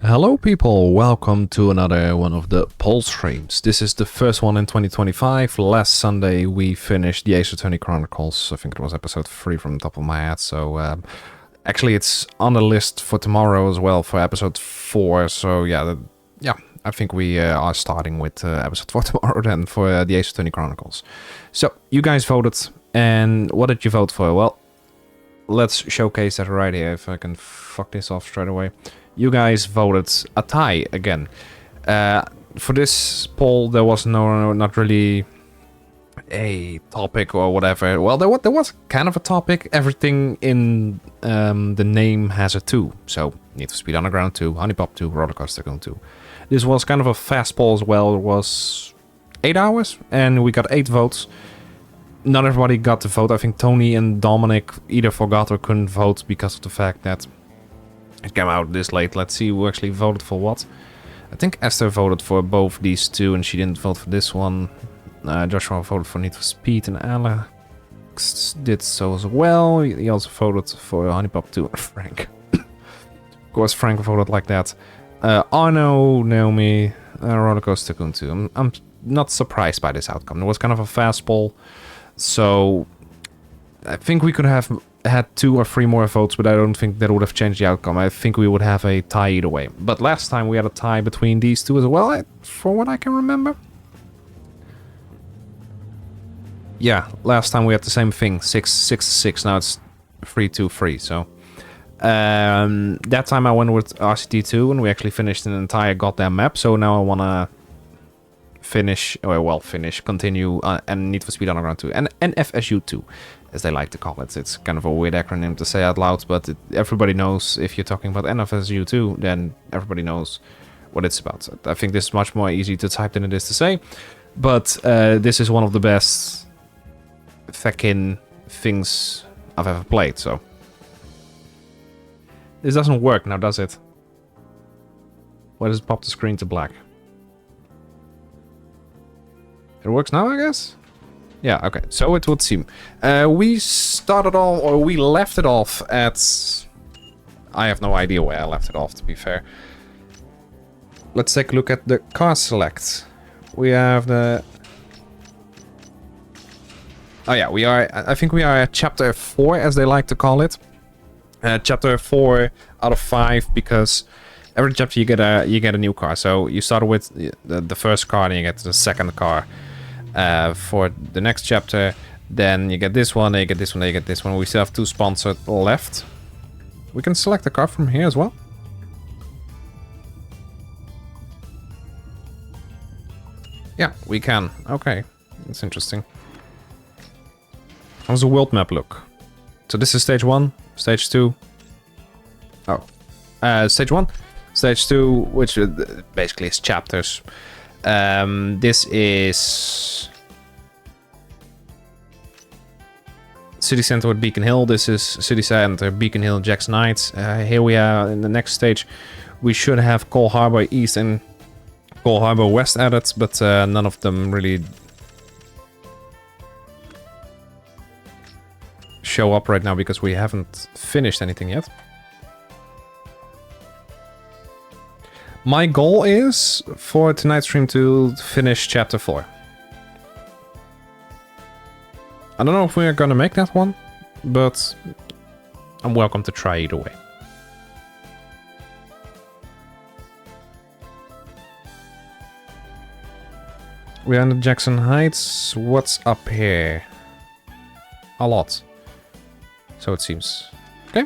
Hello people, welcome to another one of the poll streams. This is the first one in 2025. Last Sunday we finished the Ace Chronicles. I think it was episode 3 from the top of my head. So actually it's on the list for tomorrow as well for episode 4. So yeah, I think we are starting with episode 4 tomorrow then for the Ace Chronicles. So you guys voted, and what did you vote for? Well, let's showcase that right here if I can fuck this off straight away. You guys voted a tie again. For this poll, there was not really a topic or whatever. Well, there was kind of a topic. Everything in the name has a 2. So, Need for Speed Underground 2, Honeypop 2, Roller Coaster Tycoon 2. This was kind of a fast poll as well. It was 8 hours, and we got 8 votes. Not everybody got to vote. I think Tony and Dominic either forgot or couldn't vote because of the fact that it came out this late. Let's see who actually voted for what. I think Esther voted for both these two, and she didn't vote for this one. Joshua voted for Need for Speed, and Alex did so as well. He also voted for Honeypop 2 and Frank. Of course, Frank voted like that. Arno, Naomi, Roller Coaster Tycoon 2. I'm not surprised by this outcome. It was kind of a fast poll, so I think we could have had 2 or 3 more votes, but I don't think that would have changed the outcome. I think we would have a tie either way. But last time we had a tie between these two as well, for what I can remember. Yeah, last time we had the same thing, 6-6. Now it's 3-2-3. So that time I went with RCT2, and we actually finished an entire goddamn map. So now I wanna continue and Need for Speed Underground 2 and NFSU2, as they like to call it. It's kind of a weird acronym to say out loud, but everybody knows. If you're talking about NFSU2, then everybody knows what it's about. So I think this is much more easy to type than it is to say, but this is one of the best fucking things I've ever played. So this doesn't work now, does it? Why does it pop the screen to black? It works now, I guess? Yeah, okay. So it would seem. We left it off at... I have no idea where I left it off, to be fair. Let's take a look at the car select. We have the... Oh yeah, I think we are at chapter 4, as they like to call it. Chapter 4 out of 5, because every chapter you get a new car. So you start with the first car, and you get the second car. For the next chapter, then you get this one, then you get this one, then you get this one. We still have 2 sponsored left. We can select a car from here as well. Yeah, we can. Okay, that's interesting. How does the world map look? So this is stage 1, stage 2. Oh, stage 1, stage 2, which basically is chapters. This is City Center with Beacon Hill. This is City Center, Beacon Hill, Jackson Heights. Here we are in the next stage. We should have Cole Harbor East and Cole Harbor West added, but none of them really show up right now because we haven't finished anything yet. My goal is for tonight's stream to finish chapter 4. I don't know if we're gonna make that one, but I'm welcome to try either way. We're on the Jackson Heights. What's up here? A lot. So it seems. Okay.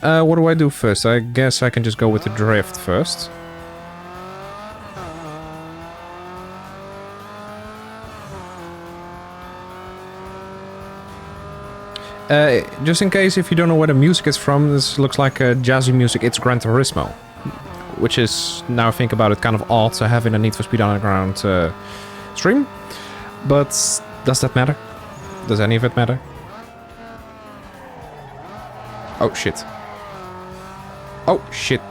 What do I do first? I guess I can just go with the drift first. Just in case if you don't know where the music is from, this looks like jazzy music. It's Gran Turismo. Which is, now I think about it, kind of odd to have in a Need for Speed Underground stream. But does that matter? Does any of it matter? Oh shit. Oh shit.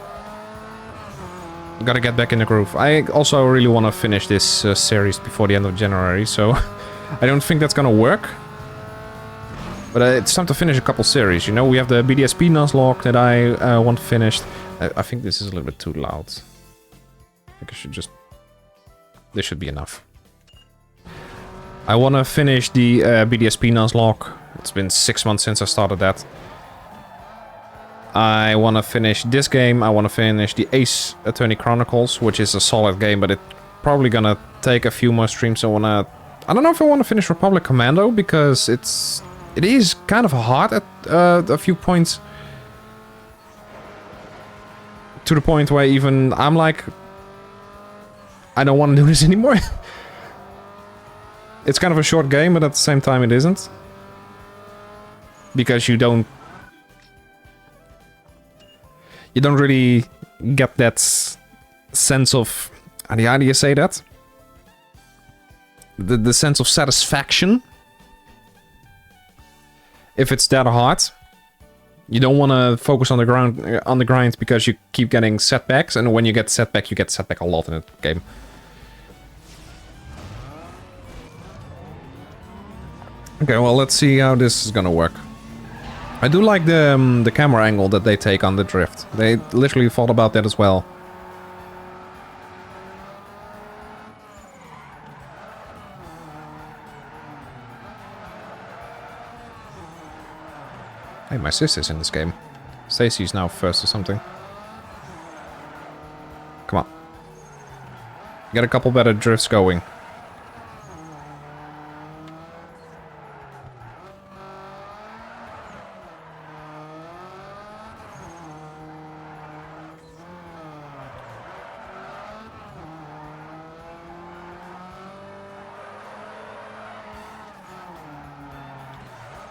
Gotta get back in the groove. I also really want to finish this series before the end of January, so I don't think that's gonna work. But it's time to finish a couple series, you know? We have the BDSP Nuzlocke that I want finished. I think this is a little bit too loud. I think I should just... This should be enough. I want to finish the BDSP Nuzlocke. It's been 6 months since I started that. I want to finish this game. I want to finish the Ace Attorney Chronicles, which is a solid game, but it's probably gonna take a few more streams. I don't know if I want to finish Republic Commando, because it is kind of hard at a few points. To the point where even I'm like, I don't want to do this anymore. It's kind of a short game, but at the same time it isn't. Because you don't really get that sense of, how do you say that? The sense of satisfaction. If it's that hard. You don't want to focus on the grind because you keep getting setbacks, and when you get setback, you get setback a lot in the game. Okay, well, let's see how this is gonna work. I do like the camera angle that they take on the drift. They literally thought about that as well. Hey, my sister's in this game. Stacy's now first or something. Come on. Get a couple better drifts going.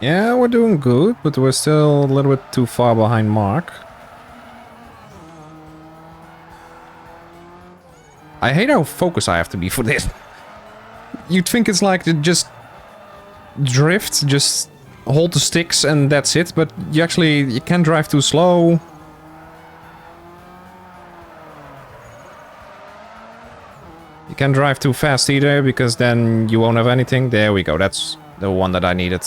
Yeah, we're doing good, but we're still a little bit too far behind Mark. I hate how focused I have to be for this. You'd think it's like just drift, just hold the sticks and that's it, but you can't drive too slow. You can't drive too fast either, because then you won't have anything. There we go, that's the one that I needed.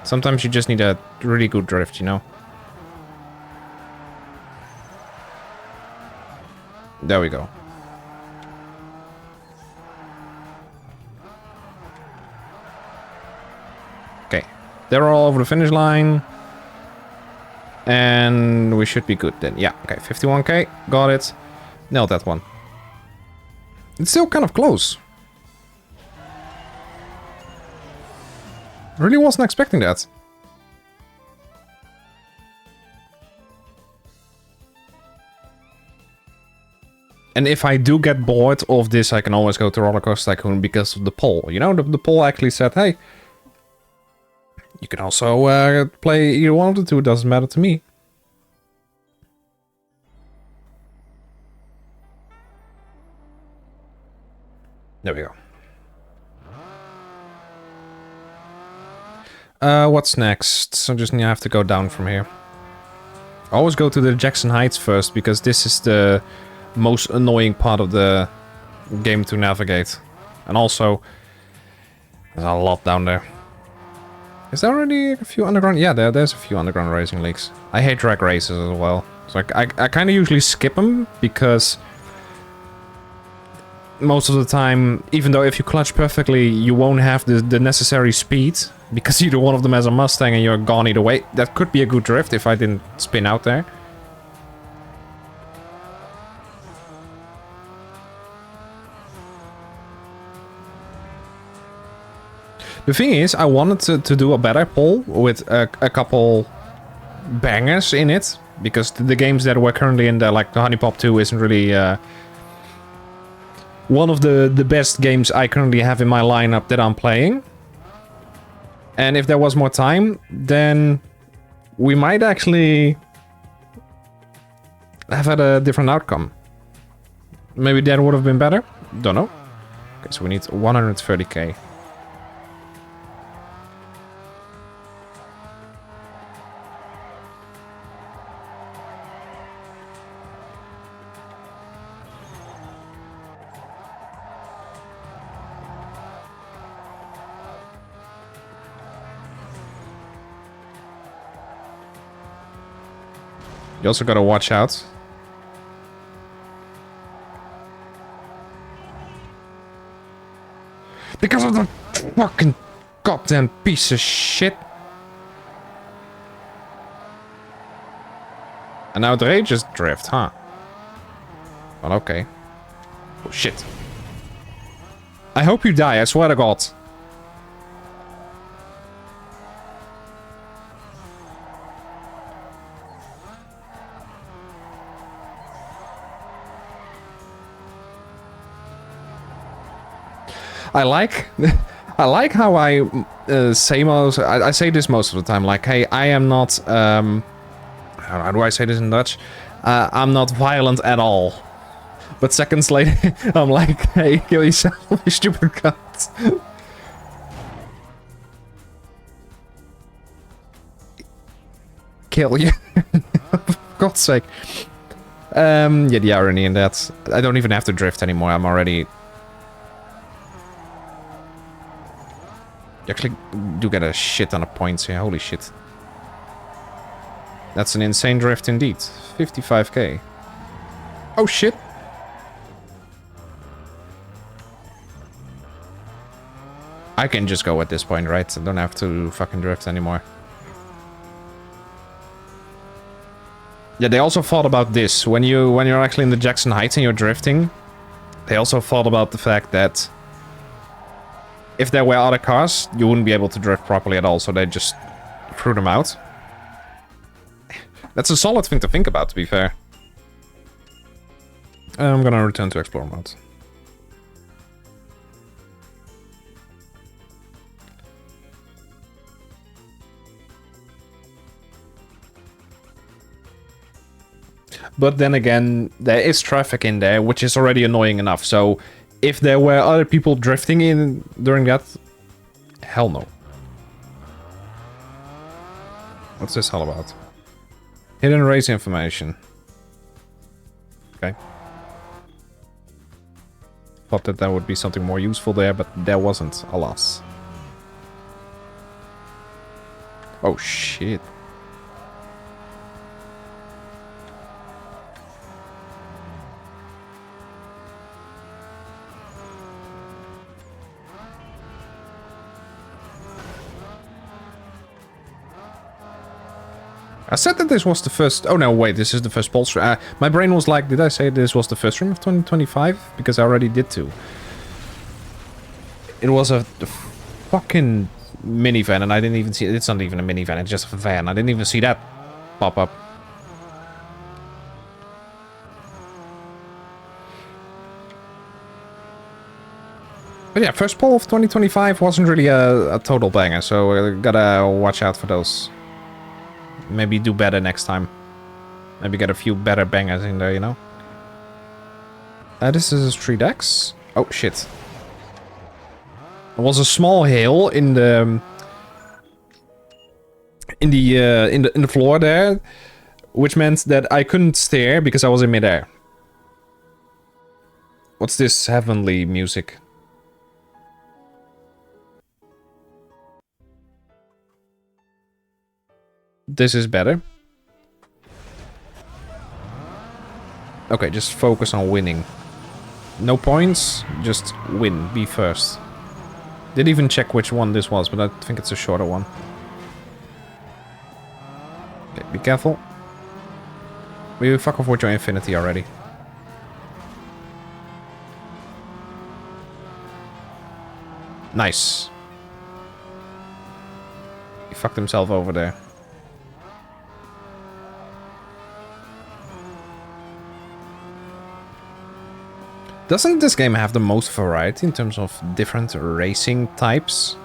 Sometimes you just need a really good drift, you know? There we go. Okay. They're all over the finish line. And we should be good then. Yeah, okay. 51k. Got it. Nailed that one. It's still kind of close. Really wasn't expecting that. And if I do get bored of this, I can always go to Roller Coaster Tycoon because of the poll. You know, the poll actually said, hey, you can also play either one of the two, it doesn't matter to me. There we go. What's next? So just have to go down from here. I always go to the Jackson Heights first, because this is the most annoying part of the game to navigate. And also, there's a lot down there. Is there already a few underground? Yeah, there's a few underground racing leagues. I hate drag races as well. So I kind of usually skip them, because most of the time, even though if you clutch perfectly, you won't have the necessary speed, because either one of them has a Mustang and you're gone either way. That could be a good drift if I didn't spin out there. The thing is, I wanted to do a better poll with a couple bangers in it, because the games that were currently in there, like the Honey Pop 2, isn't really one of the best games I currently have in my lineup that I'm playing. And if there was more time, then we might actually have had a different outcome. Maybe that would have been better? Don't know. Okay, so we need 130k. You also gotta watch out. Because of the fucking goddamn piece of shit. An outrageous drift, huh? Well, okay. Oh, shit. I hope you die, I swear to God. I like how I say I say this most of the time, like, hey, I am not, how do I say this in Dutch? I'm not violent at all. But seconds later, I'm like, hey, kill yourself, you stupid cunt. Kill you. For God's sake. Yeah, the irony in that. I don't even have to drift anymore, I'm already... You actually do get a shit ton of points here, holy shit. That's an insane drift indeed. 55k. Oh shit! I can just go at this point, right? I don't have to fucking drift anymore. Yeah, they also thought about this. When you're actually in the Jackson Heights and you're drifting, they also thought about the fact that if there were other cars, you wouldn't be able to drift properly at all, so they just threw them out. That's a solid thing to think about, to be fair. I'm gonna return to Explore mode. But then again, there is traffic in there, which is already annoying enough, so... If there were other people drifting in during that, hell no. What's this all about? Hidden race information. Okay. Thought that would be something more useful there, but there wasn't, alas. Oh shit. I said that this was the first... Oh no, wait, this is the first pulse... my brain was like, did I say this was the first stream of 2025? Because I already did too. It was a fucking minivan and I didn't even see... It's not even a minivan, it's just a van. I didn't even see that pop up. But yeah, first poll of 2025 wasn't really a total banger, so gotta watch out for those. Maybe do better next time. Maybe get a few better bangers in there, you know? This is a street X. Oh, shit. There was a small hill in the... in the floor there, which meant that I couldn't steer because I was in midair. What's this heavenly music? This is better. Okay, just focus on winning. No points, just win, be first. Didn't even check which one this was, but I think it's a shorter one. Okay, be careful. We fuck off with your infinity already. Nice. He fucked himself over there. Doesn't this game have the most variety in terms of different racing types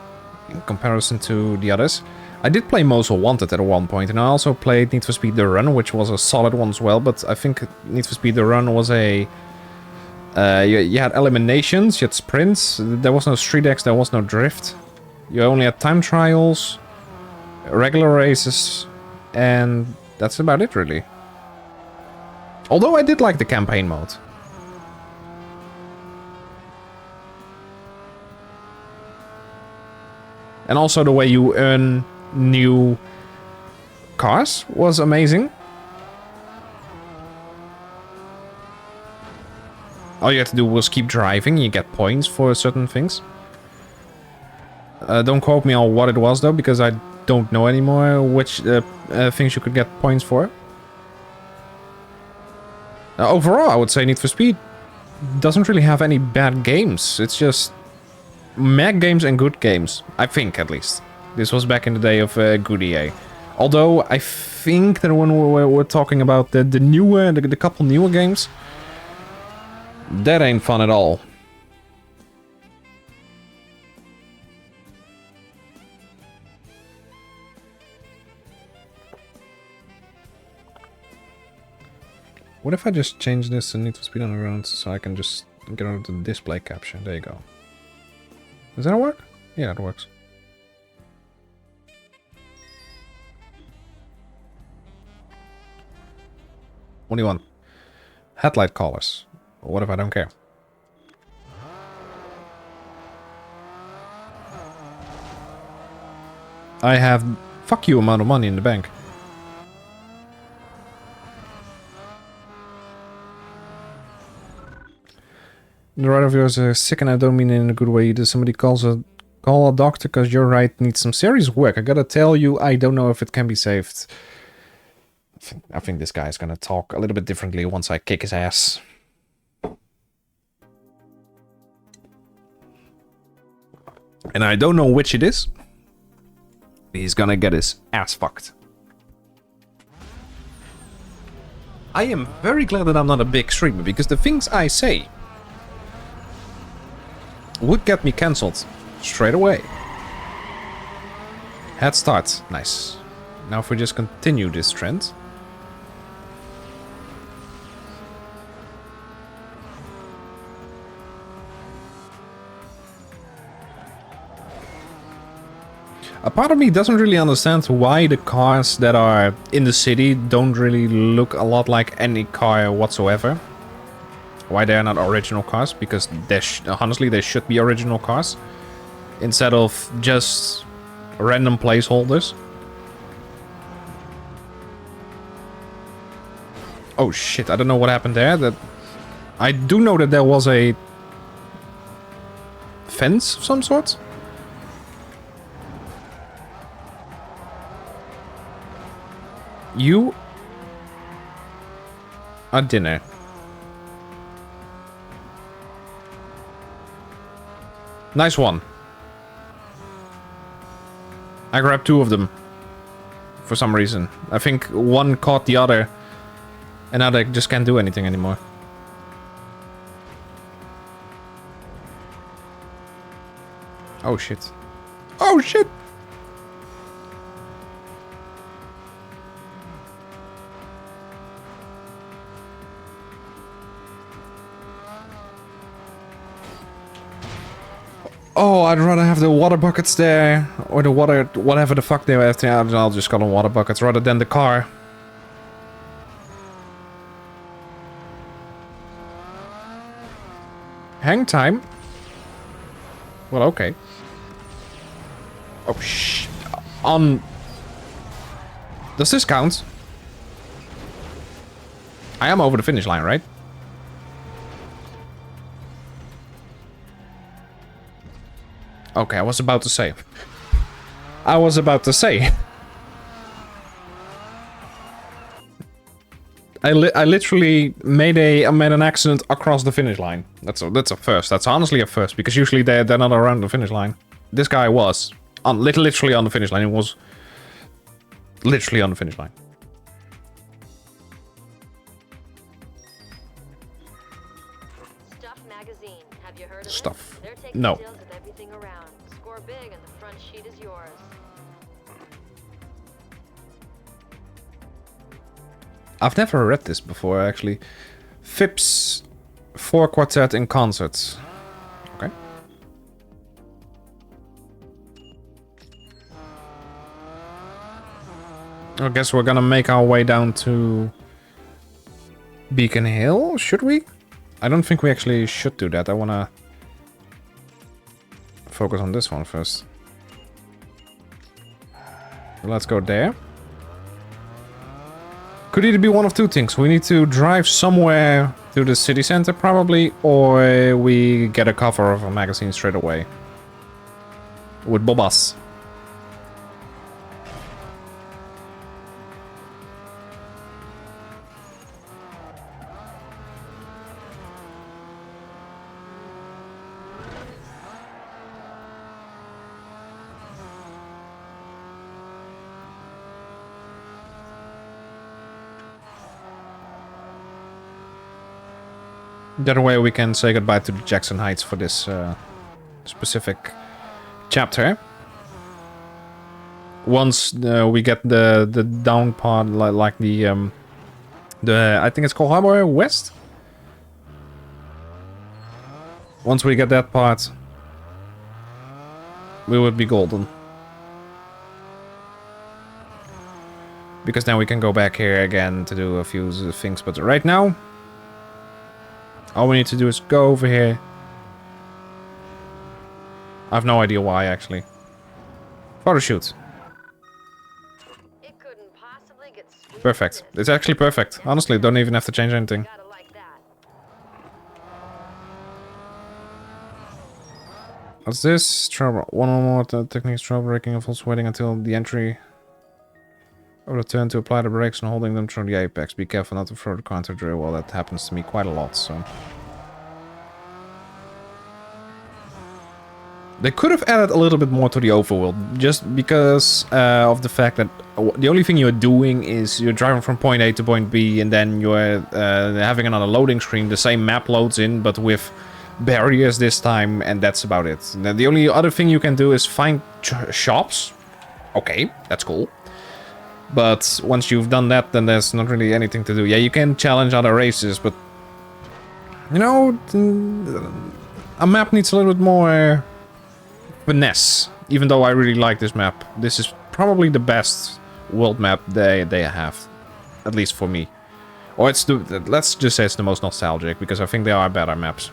in comparison to the others? I did play Most Wanted at one point, and I also played Need for Speed The Run, which was a solid one as well, but I think Need for Speed The Run was a... you had eliminations, you had sprints, there was no street X, there was no drift. You only had time trials, regular races, and that's about it, really. Although I did like the campaign mode. And also the way you earn new cars was amazing. All you had to do was keep driving, you get points for certain things. Don't quote me on what it was though, because I don't know anymore which things you could get points for. Overall, I would say Need for Speed doesn't really have any bad games. It's just meh games and good games, I think at least. This was back in the day of good EA. Although I think that when we're talking about the newer, the couple newer games, that ain't fun at all. What if I just change this and Need for Speed Underground so I can just get rid of the display capture? There you go. Does that work? Yeah, it works. What do you want? Headlight colors. What if I don't care? I have fuck you amount of money in the bank. The right of yours is sick, and I don't mean it in a good way either. Somebody call a doctor because your right needs some serious work. I gotta tell you, I don't know if it can be saved. I think this guy is gonna talk a little bit differently once I kick his ass. And I don't know which it is. He's gonna get his ass fucked. I am very glad that I'm not a big streamer, because the things I say would get me cancelled straight away. Head start. Nice. Now if we just continue this trend. A part of me doesn't really understand why the cars that are in the city don't really look a lot like any car whatsoever. Why they're not original cars, because honestly they should be original cars instead of just random placeholders. Oh shit, I don't know what happened there. I do know that there was a fence of some sort. You are dinner. Nice one. I grabbed two of them. For some reason. I think one caught the other. And now they just can't do anything anymore. Oh shit. Oh shit! Oh, I'd rather have the water buckets there, or the water, whatever the fuck they have to. I'll just call them water buckets rather than the car. Hang time? Well, okay. Oh, shh. Does this count? I am over the finish line, right? Okay, I was about to say. I was about to say. I literally made an accident across the finish line. That's a first. That's honestly a first, because usually they're not around the finish line. This guy was literally on the finish line. It was literally on the finish line. Stuff magazine. Have you heard of Stuff. it? They're taking No. deals with everything around. Score big and the front sheet is yours. I've never read this before, actually. Phipps 4 Quartet in concert. Okay. I guess we're gonna make our way down to Beacon Hill, should we? I don't think we actually should do that. I wanna focus on this one first. Let's go there. Could either be one of two things. We need to drive somewhere to the city center, probably, or we get a cover of a magazine straight away. With Bobas. That way we can say goodbye to the Jackson Heights for this specific chapter. Once we get the down part, like the I think it's called Harbor West. Once we get that part, we would be golden. Because then we can go back here again to do a few things, but right now, all we need to do is go over here. I have no idea why, actually. Photo shoot. It couldn't possibly get sweeter Perfect. than It's actually perfect. Honestly, don't even have to change anything. this. Gotta like that. What's this? Trouble. One or more techniques, trouble braking and false waiting until the entry of the turn to apply the brakes and holding them through the apex. Be careful not to throw the car into the drill. Well, that happens to me quite a lot, so. They could have added a little bit more to the overworld, just because of the fact that the only thing you're doing is you're driving from point A to point B, and then you're having another loading screen. The same map loads in, but with barriers this time, and that's about it. And then the only other thing you can do is find shops. Okay, that's cool. But once you've done that, then there's not really anything to do. Yeah, you can challenge other races, but you know, a map needs a little bit more finesse. Even though I really like this map, this is probably the best world map they have, at least for me. Or it's the, let's just say it's the most nostalgic, because I think there are better maps.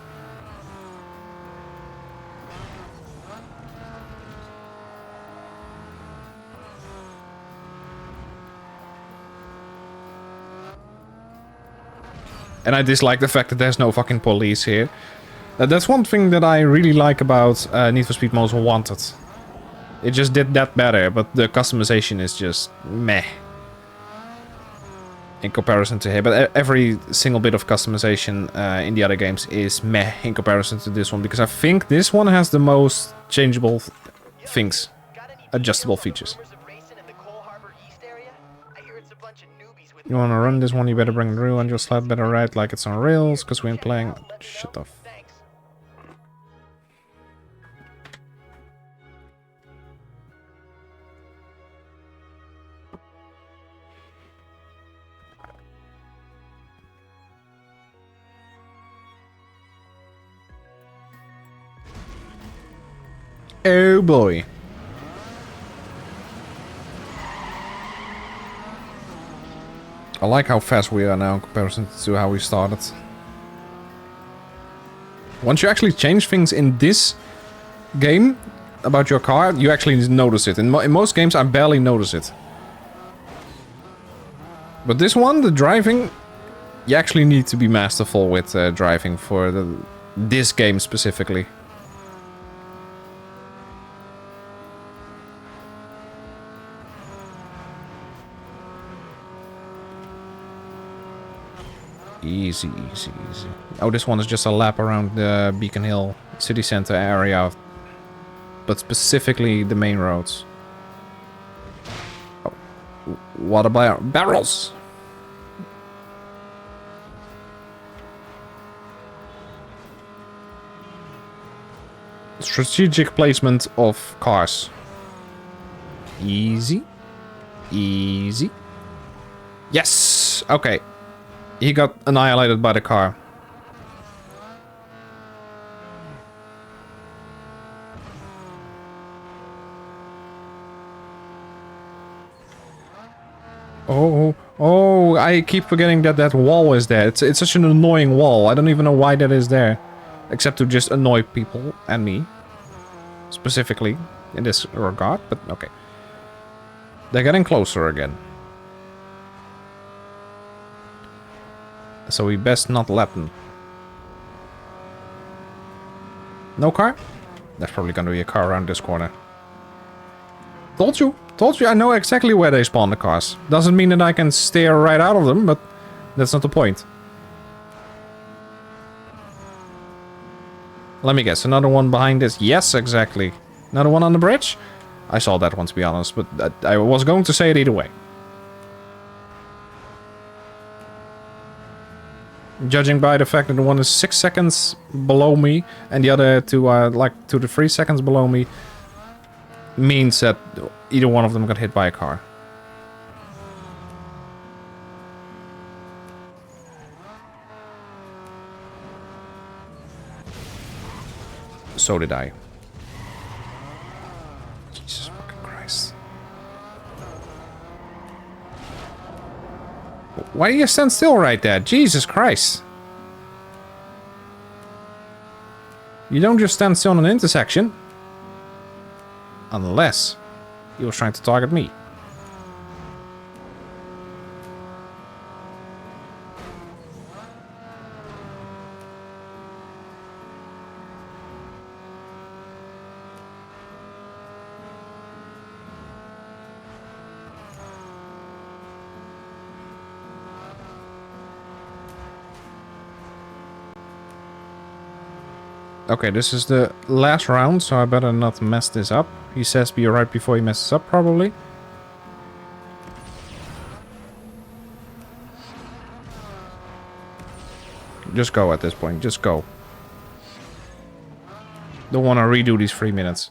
And I dislike the fact that there's no fucking police here. That's one thing that I really like about Need for Speed Most Wanted. It just did that better, but the customization is just meh in comparison to here. But every single bit of customization in the other games is meh in comparison to this one, because I think this one has the most changeable things, adjustable features. You wanna run this one, you better bring it through, and your sled better ride like it's on rails, because we ain't playing. Shut off. Oh boy. I like how fast we are now in comparison to how we started. Once you actually change things in this game about your car, you actually notice it. In most games, I barely notice it. But this one, the driving, you actually need to be masterful with driving for this game specifically. Easy, easy, easy. Oh, this one is just a lap around the Beacon Hill city center area, but specifically the main roads. Oh, what about barrels? Strategic placement of cars. Easy. Easy. Yes! Okay. He got annihilated by the car. Oh, I keep forgetting that that wall is there. It's such an annoying wall. I don't even know why that is there. Except to just annoy people and me. Specifically in this regard, but okay. They're getting closer again. So we best not let them. No car? There's probably gonna be a car around this corner. Told you. Told you I know exactly where they spawn the cars. Doesn't mean that I can stare right out of them, but that's not the point. Let me guess, another one behind this. Yes, exactly. Another one on the bridge? I saw that one, to be honest, but I was going to say it either way. Judging by the fact that the one is 6 seconds below me and the other two are like 2 to 3 seconds below me, means that either one of them got hit by a car. So did I. Jesus fucking Christ. Why do you stand still right there? Jesus Christ. You don't just stand still in an intersection. Unless he was trying to target me. Okay, this is the last round, so I better not mess this up. He says be right before he messes up, probably. Just go at this point, just go. Don't want to redo these 3 minutes.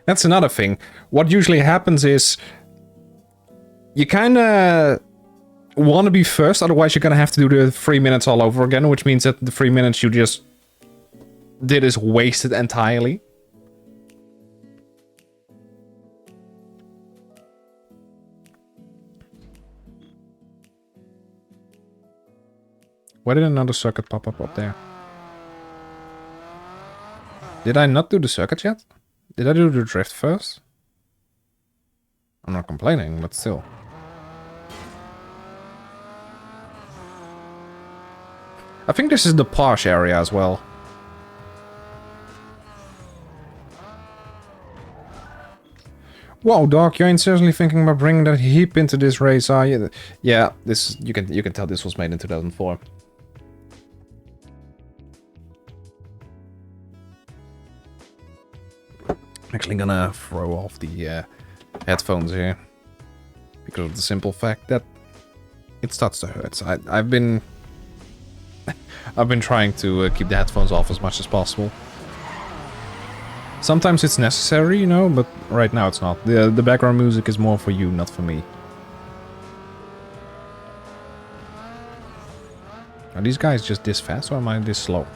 That's another thing. What usually happens is you kind of want to be first, otherwise you're gonna have to do the 3 minutes all over again, which means that the 3 minutes you just did is wasted entirely. Why did another circuit pop up there? Did I not do the circuit yet? Did I do the drift first? I'm not complaining, but still. I think this is the Porsche area as well. Whoa, dog! You ain't seriously thinking about bringing that heap into this race, are you? Yeah, this you can tell this was made in 2004. Actually, gonna throw off the headphones here because of the simple fact that it starts to hurt. I've been trying to keep the headphones off as much as possible. Sometimes it's necessary, you know, but right now it's not. The background music is more for you, not for me. Are these guys just this fast or am I this slow?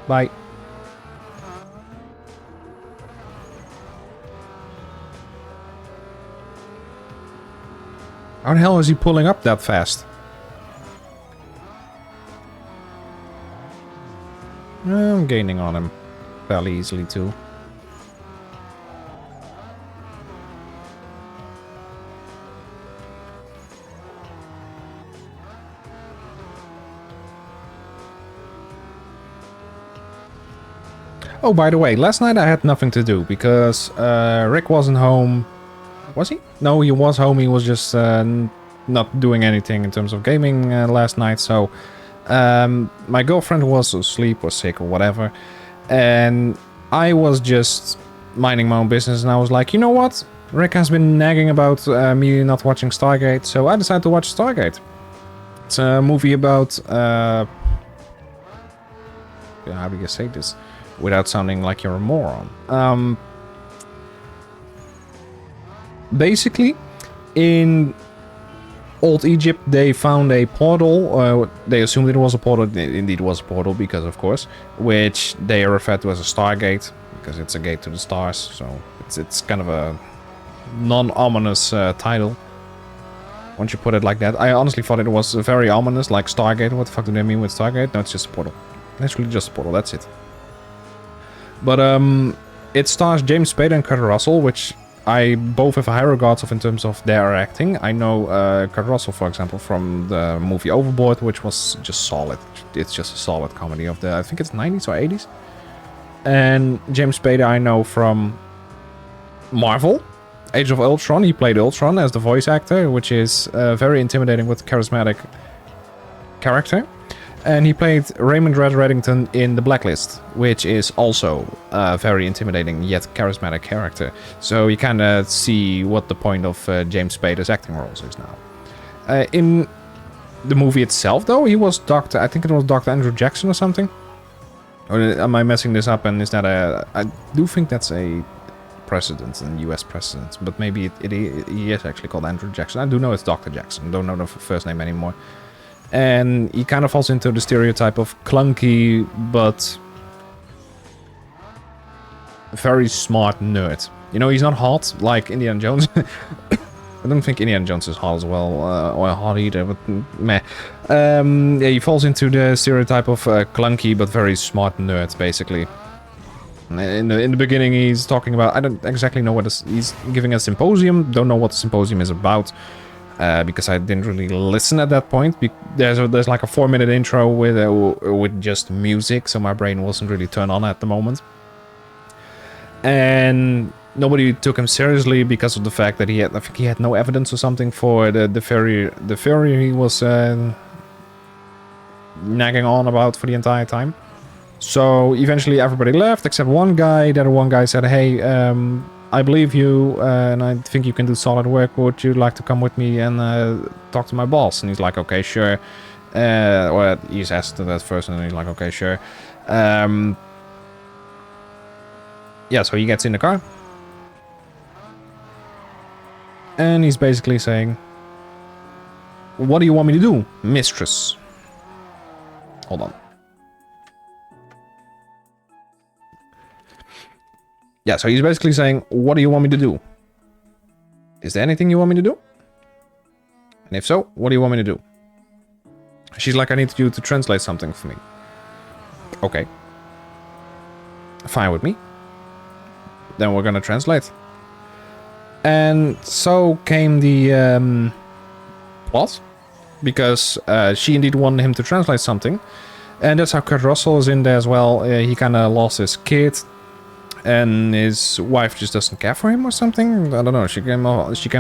Bye. How the hell is he pulling up that fast? I'm gaining on him fairly easily too. Oh, by the way, last night I had nothing to do because Rick wasn't home. Was he? No, he was home. He was just not doing anything in terms of gaming last night. So my girlfriend was asleep or sick or whatever. And I was just minding my own business. And I was like, you know what? Rick has been nagging about me not watching Stargate. So I decided to watch Stargate. It's a movie about... how do you say this without sounding like you're a moron? Basically, in old Egypt, they found a portal. They assumed it was a portal. It indeed was a portal, because of course, which they refer to as a Stargate, because it's a gate to the stars. So it's kind of a non-ominous title. Once you put it like that, I honestly thought it was very ominous, like Stargate. What the fuck do they mean with Stargate? No, it's just a portal. Literally just a portal. That's it. But it stars James Spader and Kurt Russell, which I both have high regards of in terms of their acting. I know Kurt Russell, for example, from the movie Overboard, which was just solid. It's just a solid comedy of the, I think it's 90s or 80s. And James Spader I know from Marvel, Age of Ultron. He played Ultron as the voice actor, which is very intimidating with charismatic character. And he played Raymond Red Reddington in The Blacklist, which is also a very intimidating yet charismatic character. So you kind of see what the point of James Spader's acting roles is now. In the movie itself, though, he was Dr. I think it was Dr. Andrew Jackson or something. Or am I messing this up? And is that a... I do think that's a president, a US president. But maybe he is actually called Andrew Jackson. I do know it's Dr. Jackson. Don't know the first name anymore. And he kind of falls into the stereotype of clunky, but very smart nerd. You know, he's not hot like Indiana Jones. I don't think Indiana Jones is hot as well, or hot either, but meh. Yeah, he falls into the stereotype of clunky, but very smart nerd, basically. In the beginning, he's talking about... I don't exactly know what he's giving a symposium. Don't know what the symposium is about. Because I didn't really listen at that point. There's like a 4-minute intro with just music, so my brain wasn't really turned on at the moment. And nobody took him seriously because of the fact that I think he had no evidence or something for the theory he was nagging on about for the entire time. So eventually everybody left except one guy. That one guy said, "Hey, I believe you, and I think you can do solid work. Would you like to come with me and talk to my boss?" And he's like, "Okay, sure." Or he's asked that first, and he's like, "Okay, sure." Yeah, so he gets in the car. And he's basically saying, "What do you want me to do, mistress?" Hold on. Yeah, so he's basically saying, "What do you want me to do? Is there anything you want me to do? And if so, what do you want me to do?" She's like, "I need you to translate something for me." Okay. Fine with me. Then we're gonna translate. And so came the plot. Because she indeed wanted him to translate something. And that's how Kurt Russell is in there as well. He kind of lost his kid. And his wife just doesn't care for him or something. I don't know. She came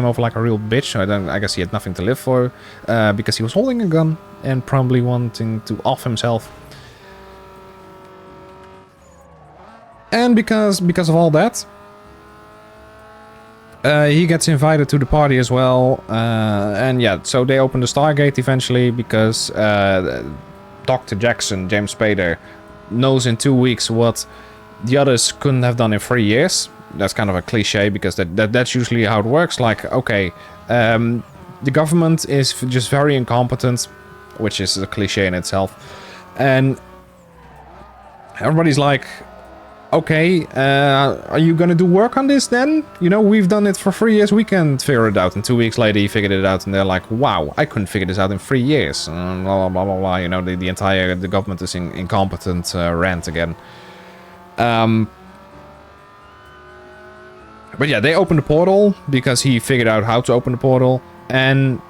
over like a real bitch. I guess he had nothing to live for, because he was holding a gun and probably wanting to off himself. And because of all that, he gets invited to the party as well. And yeah, so they open the Stargate eventually because Dr. Jackson, James Spader, knows in 2 weeks what the others couldn't have done in 3 years. That's kind of a cliche because that's usually how it works. Like, okay, the government is just very incompetent, which is a cliche in itself. And everybody's like, okay, are you gonna do work on this then? You know, we've done it for 3 years, we can figure it out. And 2 weeks later he figured it out and they're like, wow, I couldn't figure this out in 3 years. Blah, blah, blah, blah, blah. You know, the government is incompetent rant again. But yeah, they opened the portal because he figured out how to open the portal. And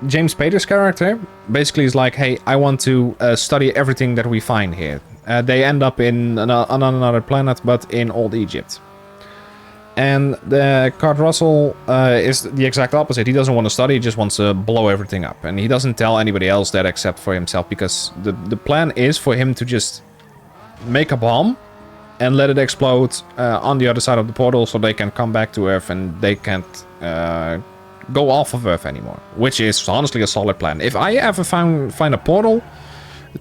James Spader's character basically is like, hey, I want to study everything that we find here. They end up on another planet, but in Old Egypt. And the Kurt Russell is the exact opposite. He doesn't want to study, he just wants to blow everything up. And he doesn't tell anybody else that except for himself, because the plan is for him to just make a bomb and let it explode on the other side of the portal so they can come back to Earth and they can't go off of Earth anymore. Which is honestly a solid plan. If I ever find a portal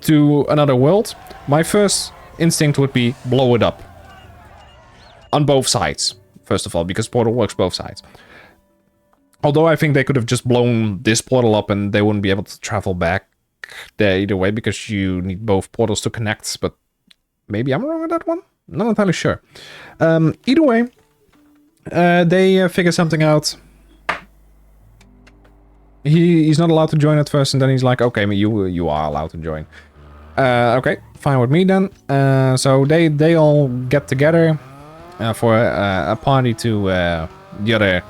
to another world, my first instinct would be blow it up. On both sides. First of all, because portal works both sides. Although I think they could have just blown this portal up and they wouldn't be able to travel back there either way, because you need both portals to connect, but maybe I'm wrong with that one? Not entirely sure. Either way, they figure something out. He's not allowed to join at first, and then he's like, okay, you are allowed to join. Okay, fine with me then. So they all get together for a party to the other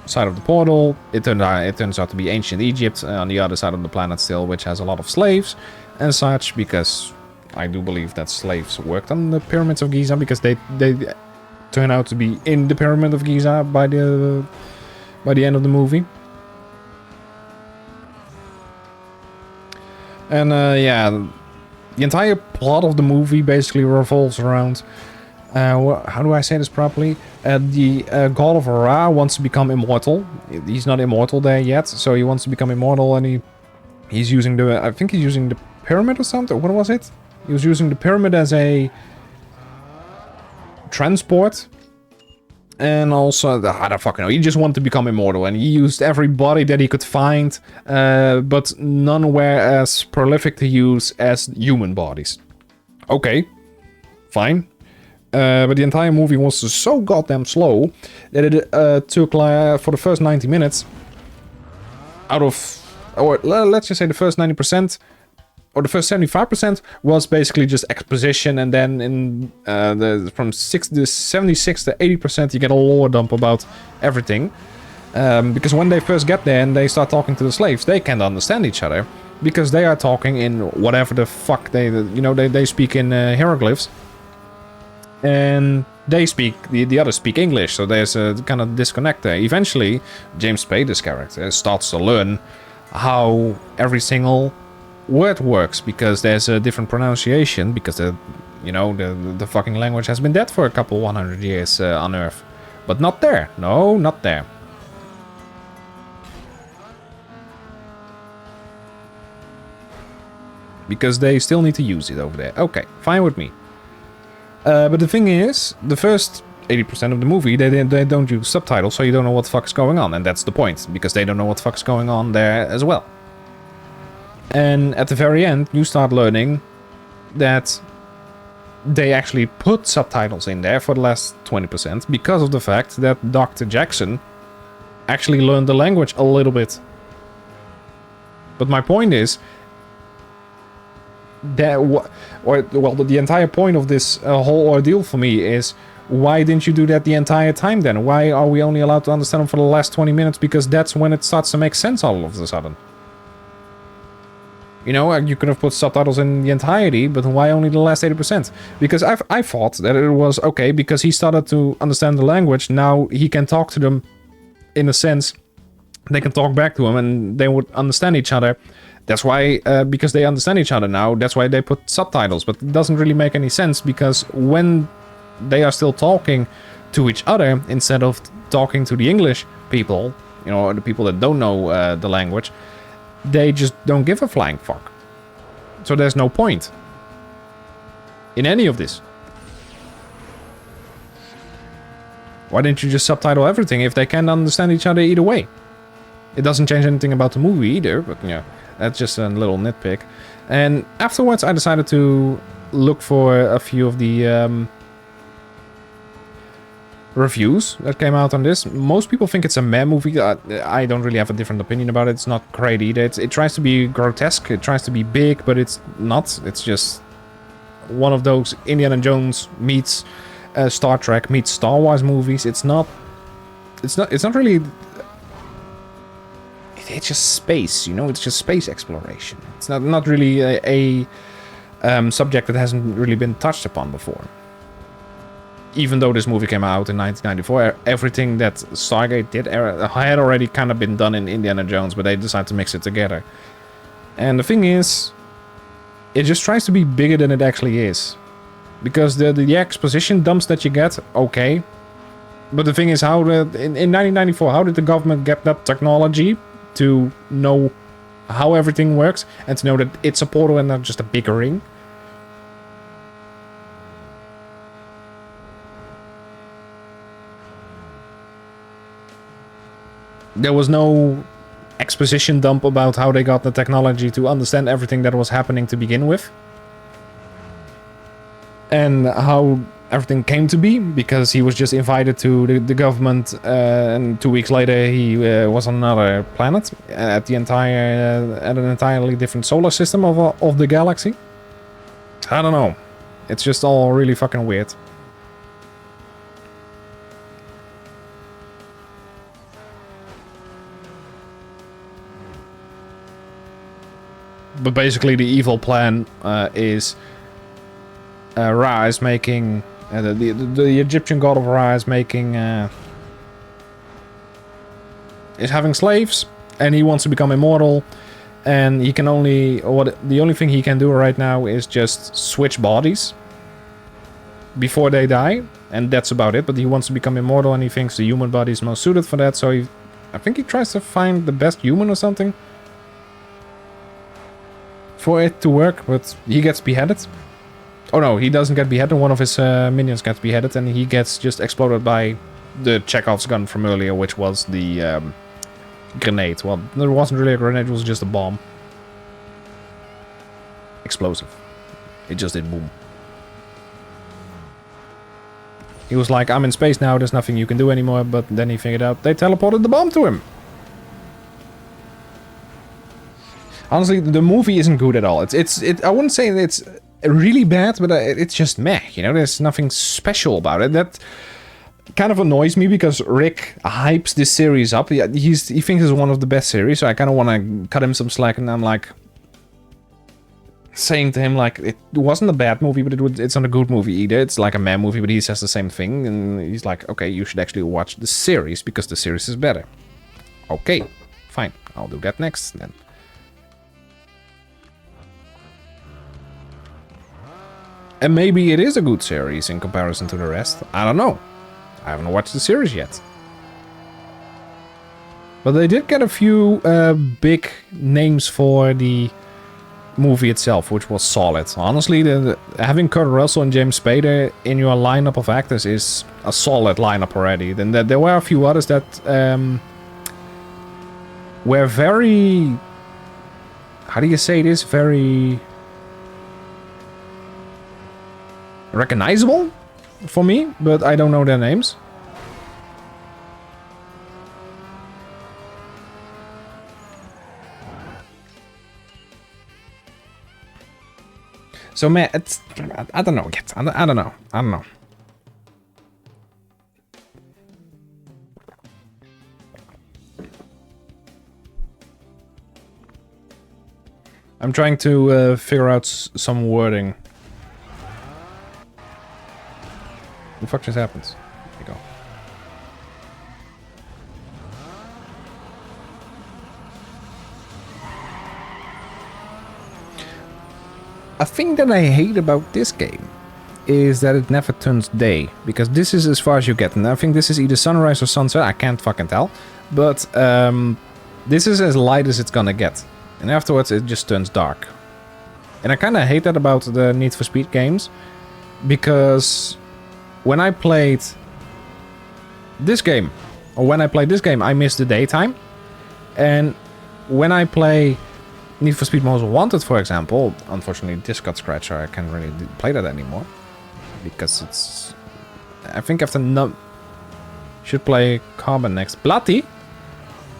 side of the portal. It turns out to be ancient Egypt on the other side of the planet still, which has a lot of slaves and such, because I do believe that slaves worked on the pyramids of Giza, because they turn out to be in the pyramid of Giza by the end of the movie. And yeah, the entire plot of the movie basically revolves around how do I say this properly? The god of Ra wants to become immortal. He's not immortal there yet, so he wants to become immortal, and he's using I think he's using the pyramid or something. What was it? He was using the pyramid as a transport. And also, I don't fucking know, he just wanted to become immortal, and he used every body that he could find, but none were as prolific to use as human bodies. Okay, fine. But the entire movie was so goddamn slow that it took, for the first 90 minutes, out of, or let's just say the first 90%, or the first 75% was basically just exposition, and then in from 76 to 80% you get a lore dump about everything. Because when they first get there and they start talking to the slaves, they can't understand each other, because they are talking in whatever the fuck they speak in hieroglyphs. And they speak, the others speak English, so there's a kind of disconnect there. Eventually, James Spader's character starts to learn how every single word works, because there's a different pronunciation, because the fucking language has been dead for a couple 100 years on Earth. But not there. No, not there. Because they still need to use it over there. Okay, fine with me. But the thing is, the first 80% of the movie, they don't use subtitles, so you don't know what the fuck's going on. And that's the point, because they don't know what the fuck's going on there as well. And at the very end, you start learning that they actually put subtitles in there for the last 20%, because of the fact that Dr. Jackson actually learned the language a little bit. But my point is, the entire point of this whole ordeal for me is, why didn't you do that the entire time then? Why are we only allowed to understand them for the last 20 minutes? Because that's when it starts to make sense all of a sudden. You know, you could have put subtitles in the entirety, but why only the last 80%? Because I thought that it was okay, because he started to understand the language, now he can talk to them in a sense. They can talk back to him and they would understand each other. That's why, because they understand each other now, that's why they put subtitles. But it doesn't really make any sense, because when they are still talking to each other, instead of talking to the English people, you know, the people that don't know the language, they just don't give a flying fuck. So there's no point in any of this. Why didn't you just subtitle everything if they can't understand each other either way? It doesn't change anything about the movie either, but yeah, that's just a little nitpick. And afterwards I decided to look for a few of the reviews that came out on this. Most people think it's a meh movie. I don't really have a different opinion about it. It's not great either. It tries to be grotesque, it tries to be big, but it's not. It's just one of those Indiana Jones meets Star Trek meets Star Wars movies. It's not really. It's just space, you know. It's just space exploration. It's not really subject that hasn't really been touched upon before. Even though this movie came out in 1994, everything that Stargate did had already kind of been done in Indiana Jones, but they decided to mix it together. And the thing is, it just tries to be bigger than it actually is. Because the exposition dumps that you get, okay. But the thing is, in 1994, how did the government get that technology to know how everything works and to know that it's a portal and not just a big ring? There was no exposition dump about how they got the technology to understand everything that was happening to begin with. And how everything came to be, because he was just invited to the government, and 2 weeks later he was on another planet at an entirely different solar system of the galaxy. I don't know. It's just all really fucking weird. But basically the evil plan is Ra is making... the Egyptian god of Ra is making... is having slaves, and he wants to become immortal, and he can only... the only thing he can do right now is just switch bodies before they die, and that's about it. But he wants to become immortal, and he thinks the human body is most suited for that, so I think he tries to find the best human or something for it to work, but he gets beheaded. Oh no, he doesn't get beheaded. One of his minions gets beheaded, and he gets just exploded by the Chekhov's gun from earlier, which was the grenade. Well, there wasn't really a grenade, it was just a bomb. Explosive. It just did boom. He was like, I'm in space now, there's nothing you can do anymore, but then he figured out they teleported the bomb to him. Honestly, the movie isn't good at all. I wouldn't say it's really bad, but it's just meh. You know, there's nothing special about it. That kind of annoys me because Rick hypes this series up. He thinks it's one of the best series, so I kind of want to cut him some slack, and I'm like saying to him like, it wasn't a bad movie, but it's not a good movie either. It's like a meh movie, but he says the same thing, and he's like, okay, you should actually watch the series because the series is better. Okay, fine, I'll do that next then. And maybe it is a good series in comparison to the rest. I don't know. I haven't watched the series yet. But they did get a few big names for the movie itself, which was solid. Honestly, having Kurt Russell and James Spader in your lineup of actors is a solid lineup already. Then there were a few others that were very... How do you say this? Very... recognizable for me, but I don't know their names. So man, it's I don't know yet. I don't know. I'm trying to figure out some wording. What the fuck just happened? There you go. A thing that I hate about this game is that it never turns day, because this is as far as you get, and I think this is either sunrise or sunset, I can't fucking tell, but this is as light as it's gonna get, and afterwards it just turns dark. And I kinda hate that about the Need for Speed games, because when I played this game, I missed the daytime. And when I play Need for Speed Most Wanted, for example, unfortunately this got scratched, so I can't really play that anymore. Because it's... I think after should play Carbon next. Platy?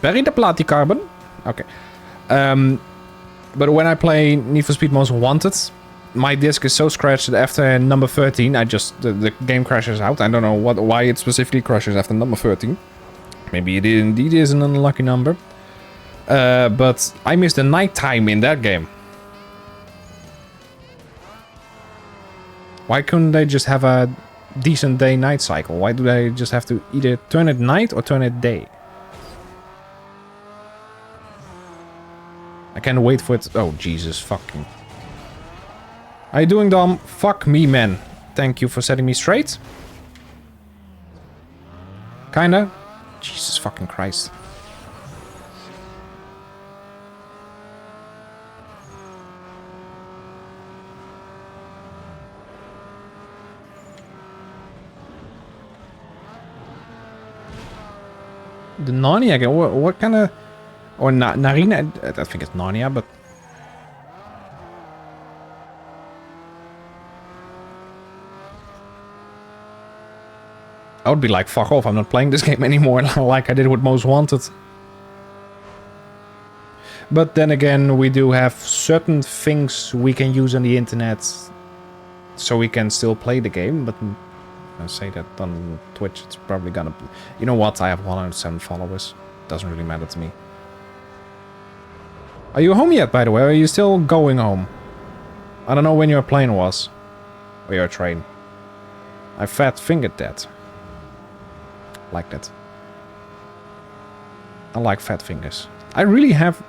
Bury the Platy Carbon? Okay. But when I play Need for Speed Most Wanted, my disc is so scratched that after number 13, the game crashes out. I don't know why it specifically crashes after number 13. Maybe it indeed is an unlucky number. But I missed the nighttime in that game. Why couldn't they just have a decent day-night cycle? Why do they just have to either turn it night or turn it day? I can't wait for it. Oh, Jesus fucking. How you doing, Dom? Fuck me, man. Thank you for setting me straight. Kinda. Jesus fucking Christ. The Narnia game? What kind of... Or Narina? I think it's Narnia, but... I would be like, fuck off, I'm not playing this game anymore, like I did with Most Wanted. But then again, we do have certain things we can use on the internet, so we can still play the game, but I say that on Twitch, it's probably gonna be... You know what, I have 107 followers, doesn't really matter to me. Are you home yet, by the way, or are you still going home? I don't know when your plane was, or your train. I fat-fingered that. Like that. I like fat fingers. I really have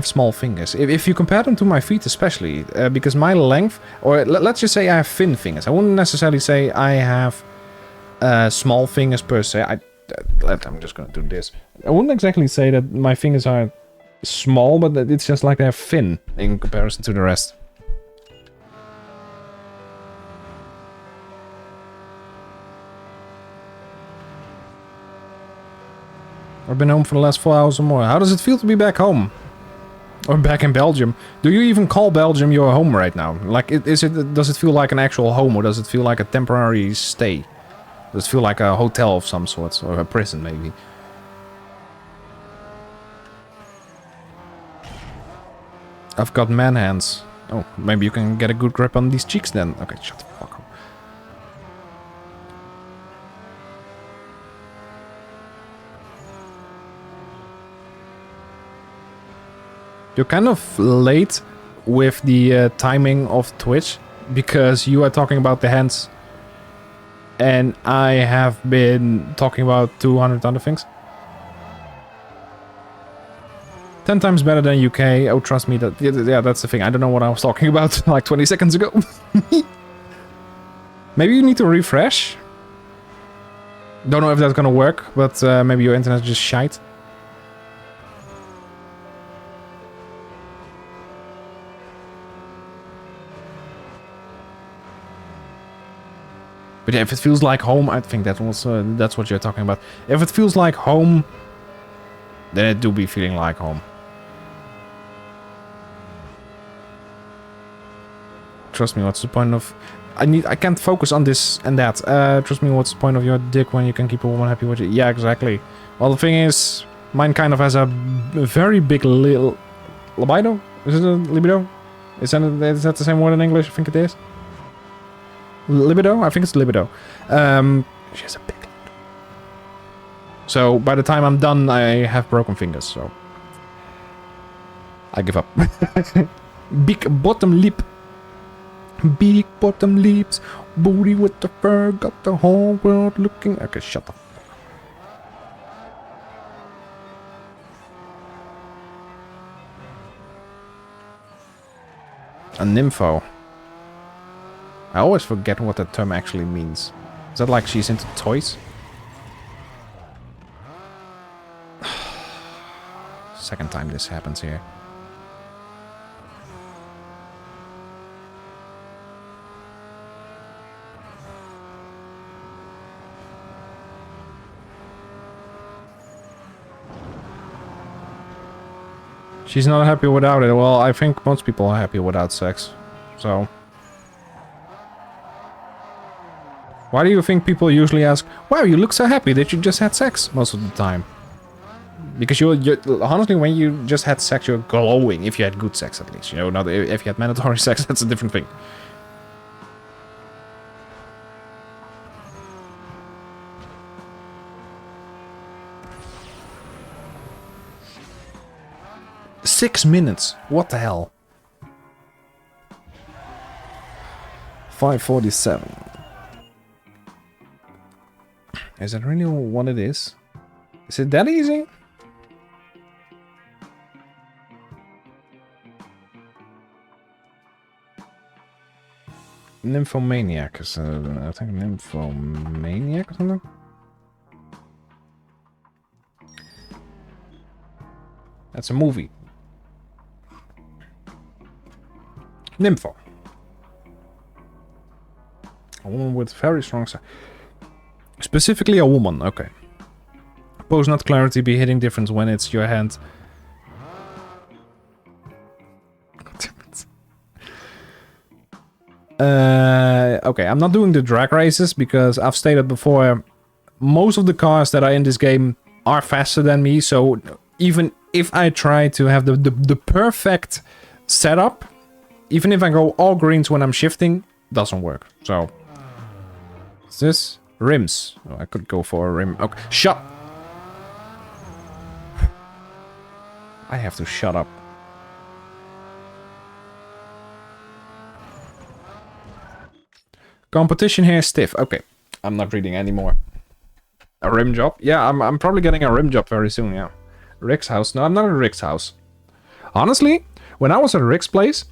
small fingers. If you compare them to my feet especially, because my length, or let's just say I have thin fingers. I wouldn't necessarily say I have small fingers per se. I'm just gonna do this. I wouldn't exactly say that my fingers are small, but it's just like they're thin in comparison to the rest. I've been home for the last 4 hours or more. How does it feel to be back home? Or back in Belgium? Do you even call Belgium your home right now? Like, does it feel like an actual home, or does it feel like a temporary stay? Does it feel like a hotel of some sort, or a prison maybe? I've got man hands. Oh, maybe you can get a good grip on these cheeks then. Okay, shut the fuck up. You're kind of late with the timing of Twitch, because you are talking about the hands and I have been talking about 200 other things. 10 times better than UK. Oh, trust me, yeah, that's the thing. I don't know what I was talking about like 20 seconds ago. Maybe you need to refresh. Don't know if that's gonna work, but maybe your internet's just shite. But yeah, if it feels like home, I think that's what you're talking about. If it feels like home, then it do be feeling like home. Trust me, what's the point of... I can't focus on this and that. Trust me, what's the point of your dick when you can keep a woman happy with you? Yeah, exactly. Well, the thing is, mine kind of has a very big libido? Is it a libido? Is that the same word in English? I think it is. Libido? I think it's libido. She has a big libido. So by the time I'm done, I have broken fingers, so I give up. Big bottom lip. Big bottom lips. Booty with the fur. Got the whole world looking. Okay, shut up. A nympho. I always forget what that term actually means. Is that like she's into toys? Second time this happens here. She's not happy without it. Well, I think most people are happy without sex. So... Why do you think people usually ask, wow, you look so happy that you just had sex most of the time? Because you're honestly, when you just had sex, you're glowing. If you had good sex, at least. You know, not if you had mandatory sex, that's a different thing. ...6 minutes. What the hell? 547. Is that really what it is? Is it that easy? Nymphomaniac is, I think, Nymphomaniac or something? That's a movie. Nympho. A woman with very strong side. Specifically a woman, okay. Pose not clarity, be hitting difference when it's your hand. Okay, I'm not doing the drag races because I've stated before, most of the cars that are in this game are faster than me, so even if I try to have the perfect setup, even if I go all greens when I'm shifting, doesn't work. So, what's this? Rims. Oh, I could go for a rim. Okay, shut. I have to shut up. Competition here is stiff. Okay, I'm not reading anymore. A rim job? Yeah, I'm probably getting a rim job very soon, yeah. Rick's house? No, I'm not at Rick's house. Honestly, when I was at Rick's place,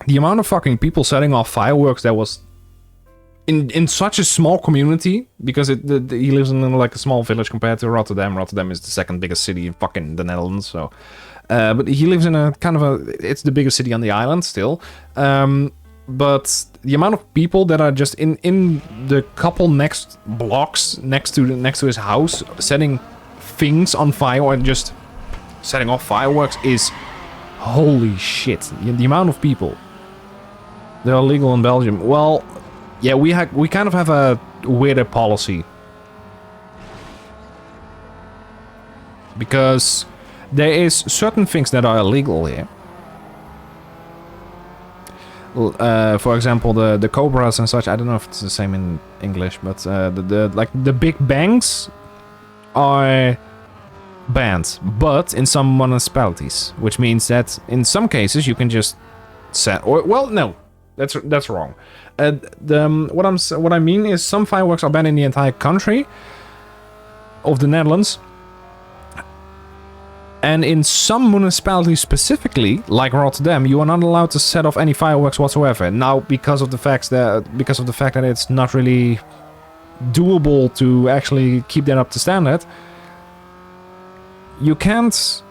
the amount of fucking people setting off fireworks that was in such a small community, because he lives in like a small village compared to Rotterdam. Rotterdam is the second biggest city in fucking the Netherlands, so... but he lives in a kind of a... It's the biggest city on the island still. But the amount of people that are just in the couple next blocks next to his house setting things on fire and just setting off fireworks is holy shit. The amount of people. They're illegal in Belgium. Well, yeah, we kind of have a weirder policy. Because there is certain things that are illegal here. For example, the cobras and such. I don't know if it's the same in English, but the big bangs are banned, but in some municipalities, which means that in some cases you can just set. Or well, no, that's wrong. What I mean is some fireworks are banned in the entire country of the Netherlands. And in some municipalities specifically, like Rotterdam, you are not allowed to set off any fireworks whatsoever. Now, because of the fact that it's not really doable to actually keep that up to standard, you can't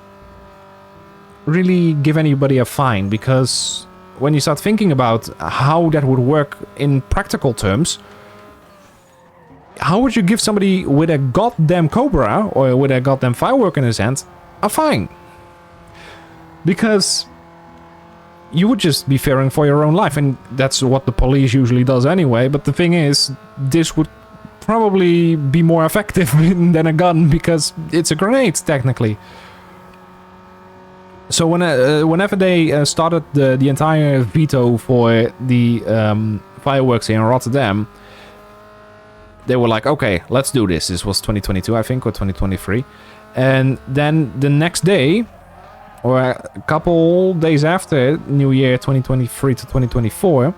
really give anybody a fine, because when you start thinking about how that would work in practical terms, how would you give somebody with a goddamn cobra or with a goddamn firework in his hand a fine? Because you would just be fearing for your own life, and that's what the police usually does anyway. But the thing is, this would probably be more effective than a gun, because it's a grenade technically. So whenever they started the entire veto for the fireworks here in Rotterdam, they were like, okay, let's do this. This was 2022, I think, or 2023. And then the next day, or a couple days after New Year 2023 to 2024,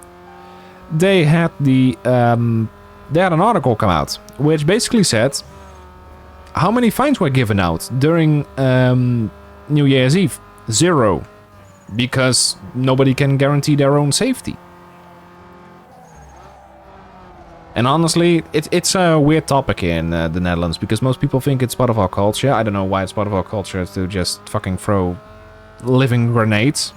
they had an article come out which basically said how many fines were given out during New Year's Eve. 0, because nobody can guarantee their own safety. And honestly, it's a weird topic here in the Netherlands, because most people think it's part of our culture. I don't know why it's part of our culture to just fucking throw living grenades.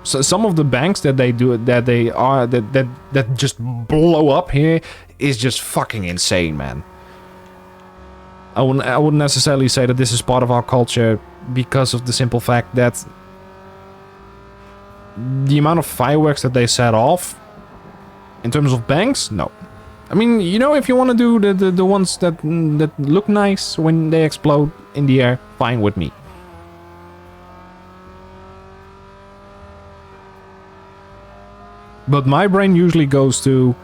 So some of the banks that they do, that just blow up here is just fucking insane, man. I wouldn't necessarily say that this is part of our culture because of the simple fact that the amount of fireworks that they set off. In terms of banks, no. I mean, you know, if you want to do the ones that look nice when they explode in the air, fine with me. But my brain usually goes to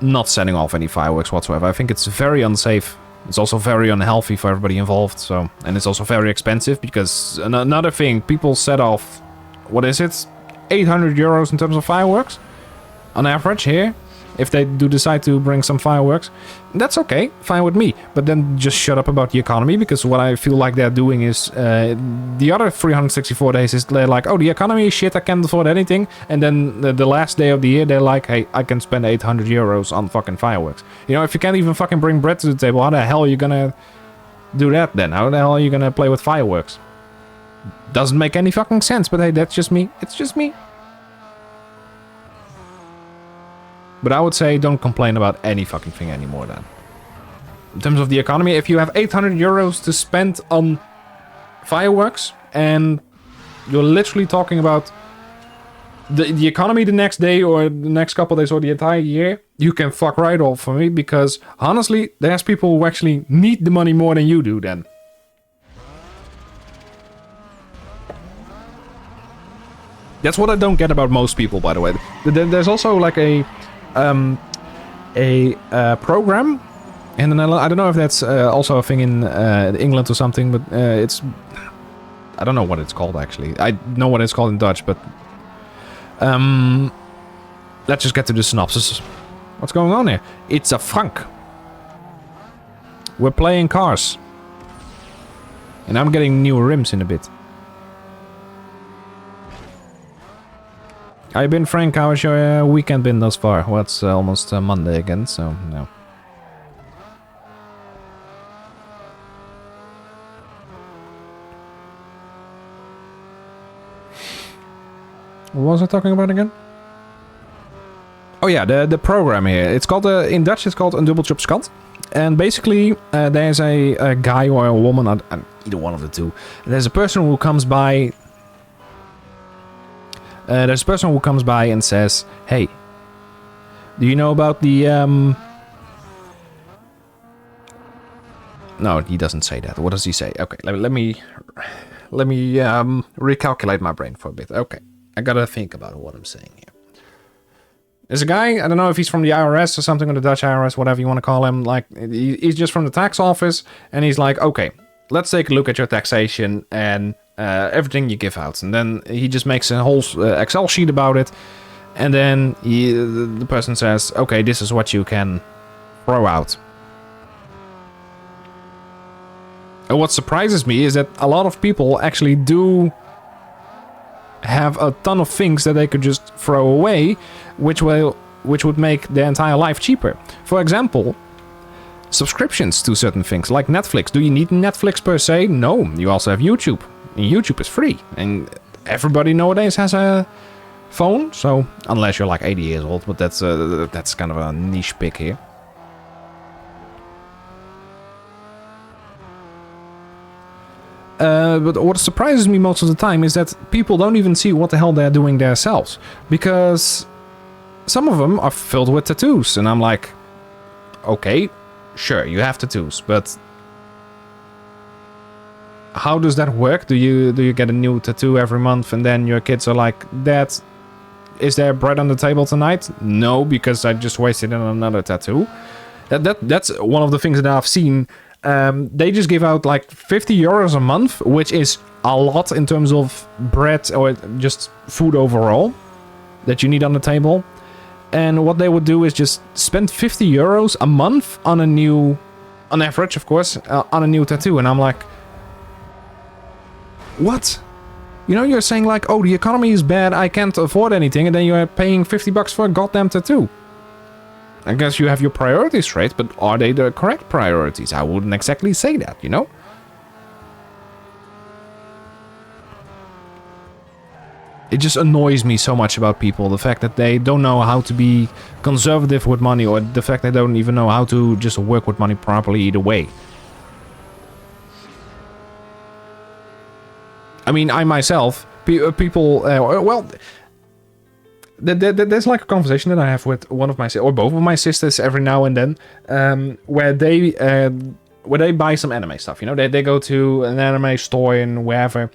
not setting off any fireworks whatsoever. I think it's very unsafe. It's also very unhealthy for everybody involved. So, and it's also very expensive, because another thing, people set off, what is it? 800 euros in terms of fireworks on average here. If they do decide to bring some fireworks, that's okay, fine with me. But then just shut up about the economy, because what I feel like they're doing is the other 364 days is they're like, oh, the economy is shit, I can't afford anything. And then the last day of the year, they're like, hey, I can spend 800 euros on fucking fireworks. You know, if you can't even fucking bring bread to the table, how the hell are you gonna do that then? How the hell are you gonna play with fireworks? Doesn't make any fucking sense, but hey, that's just me. It's just me. But I would say don't complain about any fucking thing anymore then. In terms of the economy, if you have 800 euros to spend on fireworks and you're literally talking about the economy the next day or the next couple days or the entire year, you can fuck right off for me, because honestly, there's people who actually need the money more than you do then. That's what I don't get about most people, by the way. There's also like a program in the Netherlands. I don't know if that's also a thing in England or something, but it's... I don't know what it's called, actually. I know what it's called in Dutch, but... let's just get to the synopsis. What's going on here? It's a frank. We're playing cars. And I'm getting new rims in a bit. How you been, Frank? How has your weekend been thus far? Well, it's almost Monday again, so no. What was I talking about again? Oh yeah, the program here. It's called, in Dutch, it's called een dubbeltje op skant. And basically, there's a guy or a woman, either one of the two. There's a person who comes by... there's a person who comes by and says, hey, do you know about the... No, he doesn't say that. What does he say? Okay, let me recalculate my brain for a bit. Okay, I gotta think about what I'm saying here. There's a guy, I don't know if he's from the IRS or something, or the Dutch IRS, whatever you want to call him. Like, he's just from the tax office, and he's like, okay, let's take a look at your taxation and everything you give out. And then he just makes a whole Excel sheet about it. And then the person says, okay, this is what you can throw out. And what surprises me is that a lot of people actually do have a ton of things that they could just throw away, which would make their entire life cheaper. For example, subscriptions to certain things, like Netflix. Do you need Netflix per se? No, you also have YouTube. And YouTube is free, and everybody nowadays has a phone, so unless you're like 80 years old, but that's kind of a niche pick here. But what surprises me most of the time is that people don't even see what the hell they're doing themselves, because some of them are filled with tattoos, and I'm like, okay, sure, you have tattoos, but how does that work? Do you get a new tattoo every month, and then your kids are like, Dad, is there bread on the table tonight? No, because I just wasted on another tattoo. That's one of the things that I've seen. They just give out like 50 euros a month, which is a lot in terms of bread or just food overall that you need on the table. And what they would do is just spend 50 euros a month on a new, on average, of course, on a new tattoo. And I'm like, what? You know, you're saying like, oh, the economy is bad, I can't afford anything, and then you're paying 50 bucks for a goddamn tattoo. I guess you have your priorities straight, but are they the correct priorities? I wouldn't exactly say that, you know? It just annoys me so much about people, the fact that they don't know how to be conservative with money, or the fact they don't even know how to just work with money properly either way. I mean, I myself, people, well, there's like a conversation that I have with one of my, or both of my sisters every now and then, where they buy some anime stuff, you know, they go to an anime store and wherever,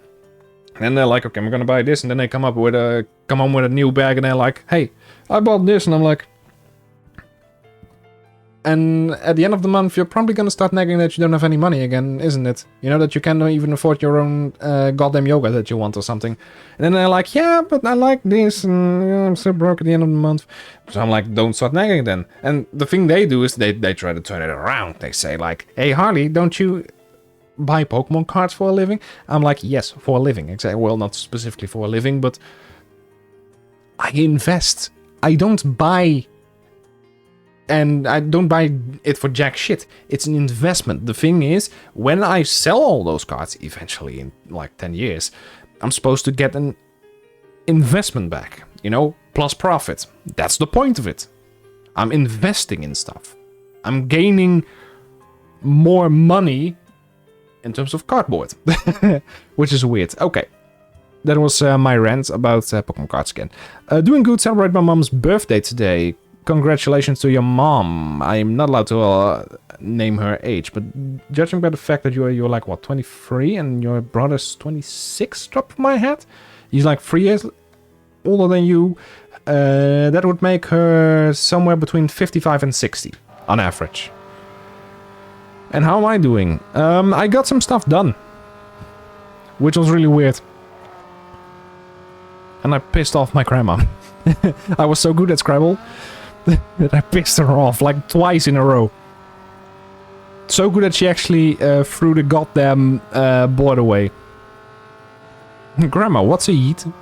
and they're like, okay, I'm gonna buy this, and then they come home with a new bag, and they're like, hey, I bought this, and I'm like, And at the end of the month, you're probably gonna start nagging that you don't have any money again, isn't it? You know, that you can't even afford your own goddamn yoga that you want or something. And then they're like, yeah, but I like this, and I'm so broke at the end of the month. So I'm like, don't start nagging then. And the thing they do is they try to turn it around. They say like, hey Harley, don't you buy Pokemon cards for a living? I'm like, yes, for a living. Exactly. Well, not specifically for a living, but I invest. I don't buy... And I don't buy it for jack shit. It's an investment. The thing is, when I sell all those cards, eventually in like 10 years, I'm supposed to get an investment back. You know, plus profit. That's the point of it. I'm investing in stuff. I'm gaining more money in terms of cardboard. Which is weird. Okay. That was my rant about Pokemon cards again. Doing good, celebrate my mom's birthday today. Congratulations to your mom. I'm not allowed to name her age, but judging by the fact that you're like, what, 23 and your brother's 26, top of my head? He's like 3 years older than you. That would make her somewhere between 55 and 60 on average. And how am I doing? I got some stuff done, which was really weird. And I pissed off my grandma. I was so good at Scrabble that I pissed her off like twice in a row. So good that she actually threw the goddamn board away. Grandma, what's a yeet?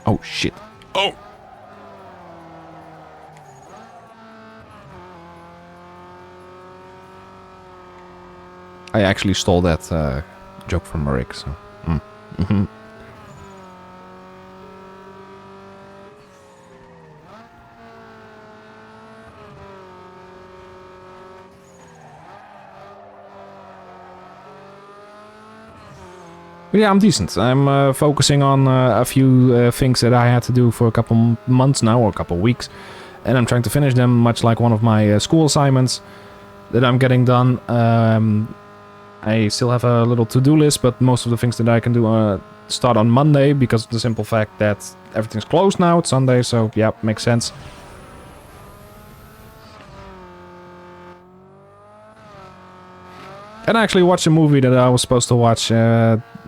Oh shit. Oh! I actually stole that joke from Rick, so... Mm-hmm. Yeah, I'm decent. I'm focusing on a few things that I had to do for a couple months now, or a couple weeks. And I'm trying to finish them, much like one of my school assignments that I'm getting done. I still have a little to-do list, but most of the things that I can do start on Monday, because of the simple fact that everything's closed now. It's Sunday, so yeah, makes sense. And I actually watched a movie that I was supposed to watch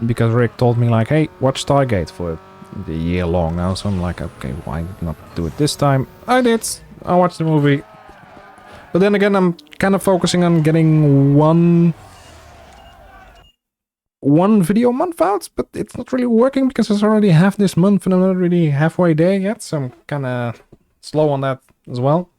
because Rick told me like, hey, watch Stargate for the year long now. So I'm like, okay, why not do it this time? I did. I watched the movie. But then again, I'm kind of focusing on getting one video a month out, but it's not really working because it's already half this month and I'm not really halfway there yet. So I'm kind of slow on that as well.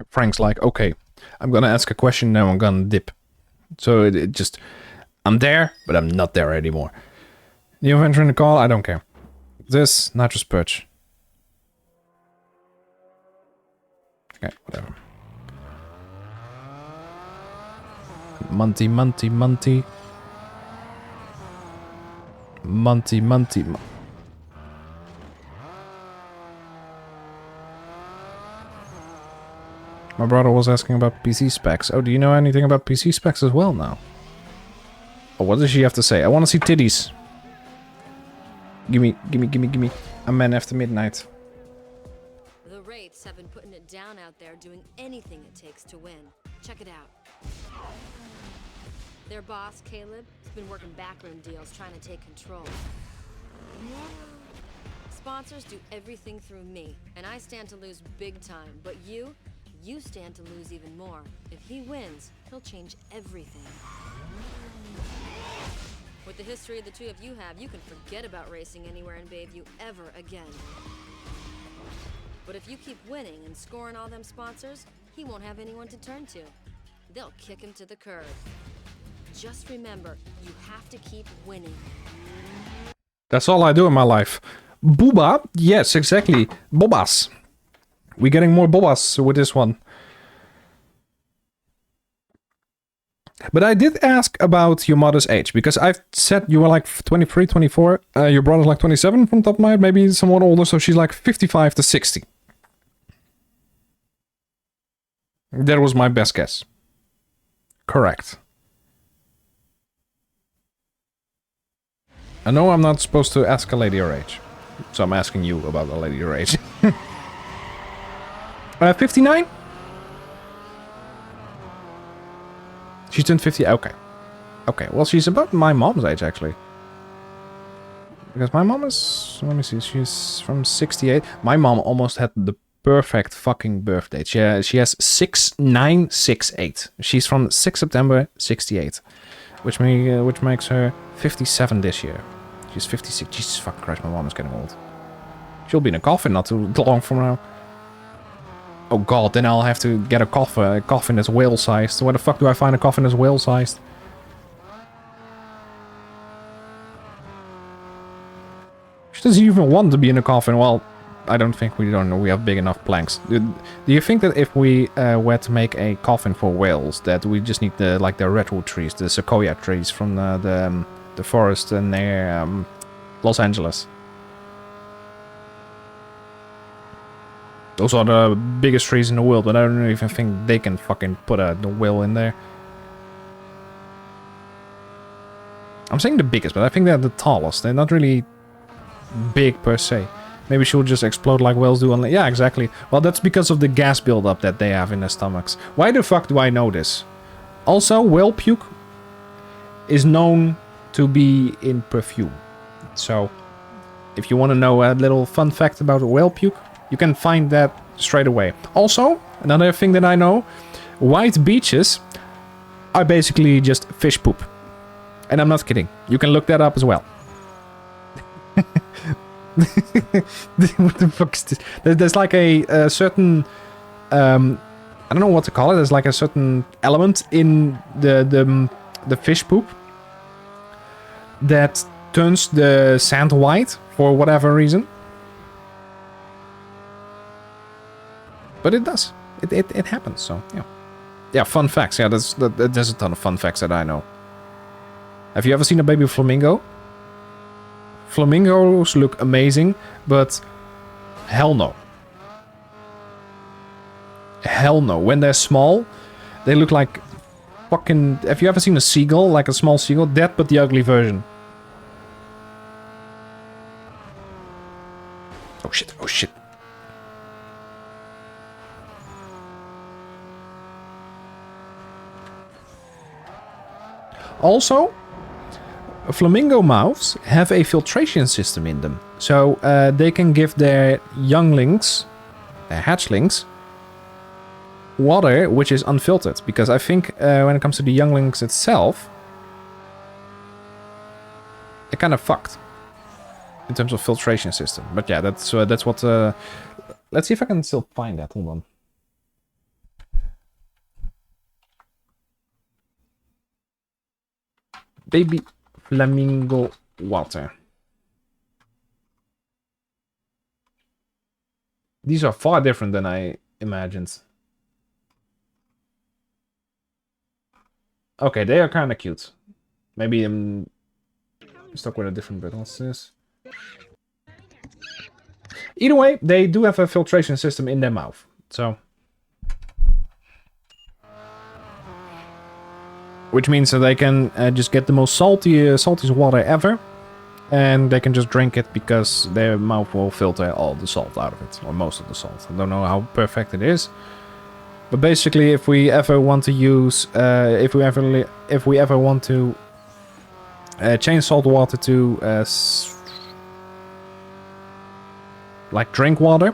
Frank's like, okay, I'm gonna ask a question, now I'm gonna dip. So it just, I'm there, but I'm not there anymore. You entering the call? I don't care. This, nitrous purge. Okay, whatever. Monty. My brother was asking about PC specs. Oh, do you know anything about PC specs as well now? Oh, what does she have to say? I want to see titties. Gimme. I'm man after midnight. The Wraiths have been putting it down out there, doing anything it takes to win. Check it out. Their boss, Caleb, has been working backroom deals trying to take control. Sponsors do everything through me, and I stand to lose big time. But you stand to lose even more. If he wins, he'll change everything. With the history the two of you have, you can forget about racing anywhere in Bayview ever again. But if you keep winning and scoring all them sponsors, he won't have anyone to turn to. They'll kick him to the curb. Just remember, you have to keep winning. That's all I do in my life. Booba? Yes, exactly. Bobas. We're getting more Bobas with this one. But I did ask about your mother's age, because I've said you were like 23, 24. Your brother's like 27 from the top of my head, maybe somewhat older, so she's like 55 to 60. That was my best guess. Correct. I know I'm not supposed to ask a lady her age, so I'm asking you about a lady her age. 59? She's turned 50, okay. Okay, well she's about my mom's age actually. Because my mom is, let me see, she's from 68. My mom almost had the perfect fucking birth date. She has 6968. She's from 6 September 68. Which makes her 57 this year. She's 56. Jesus fucking Christ, my mom is getting old. She'll be in a coffin not too long from now. Oh god, then I'll have to get a coffin that's whale-sized. Where the fuck do I find a coffin that's whale-sized? She doesn't even want to be in a coffin. Well, I don't think we have big enough planks. Do you think that if we were to make a coffin for whales, that we just need the redwood trees, the sequoia trees from the forest near Los Angeles? Those are the biggest trees in the world, but I don't even think they can fucking put the whale in there. I'm saying the biggest, but I think they're the tallest. They're not really big per se. Maybe she'll just explode like whales do. Yeah, exactly. Well, that's because of the gas buildup that they have in their stomachs. Why the fuck do I know this? Also, whale puke is known to be in perfume. So, if you want to know a little fun fact about whale puke, you can find that straight away. Also, another thing that I know, white beaches are basically just fish poop. And I'm not kidding. You can look that up as well. What the fuck is this? There's like a certain I don't know what to call it. There's like a certain element in the fish poop that turns the sand white for whatever reason. But it does. It happens. So yeah, yeah. Fun facts. Yeah, there's a ton of fun facts that I know. Have you ever seen a baby flamingo? Flamingos look amazing, but hell no. Hell no. When they're small, they look like fucking... Have you ever seen a seagull? Like a small seagull? That, but the ugly version. Oh shit, oh shit. Also, flamingo mouths have a filtration system in them. So they can give their younglings, their hatchlings, water which is unfiltered. Because I think when it comes to the younglings itself, they're kind of fucked in terms of filtration system. But yeah, that's what... let's see if I can still find that. Hold on. Baby flamingo water. These are far different than I imagined. Okay, they are kind of cute. Maybe I'm stuck with a different bit. What's this? Either way, they do have a filtration system in their mouth. So... Which means that they can just get the most saltiest water ever. And they can just drink it because their mouth will filter all the salt out of it. Or most of the salt. I don't know how perfect it is. But basically, if we ever want to use... if we ever want to change salt water to... like drink water.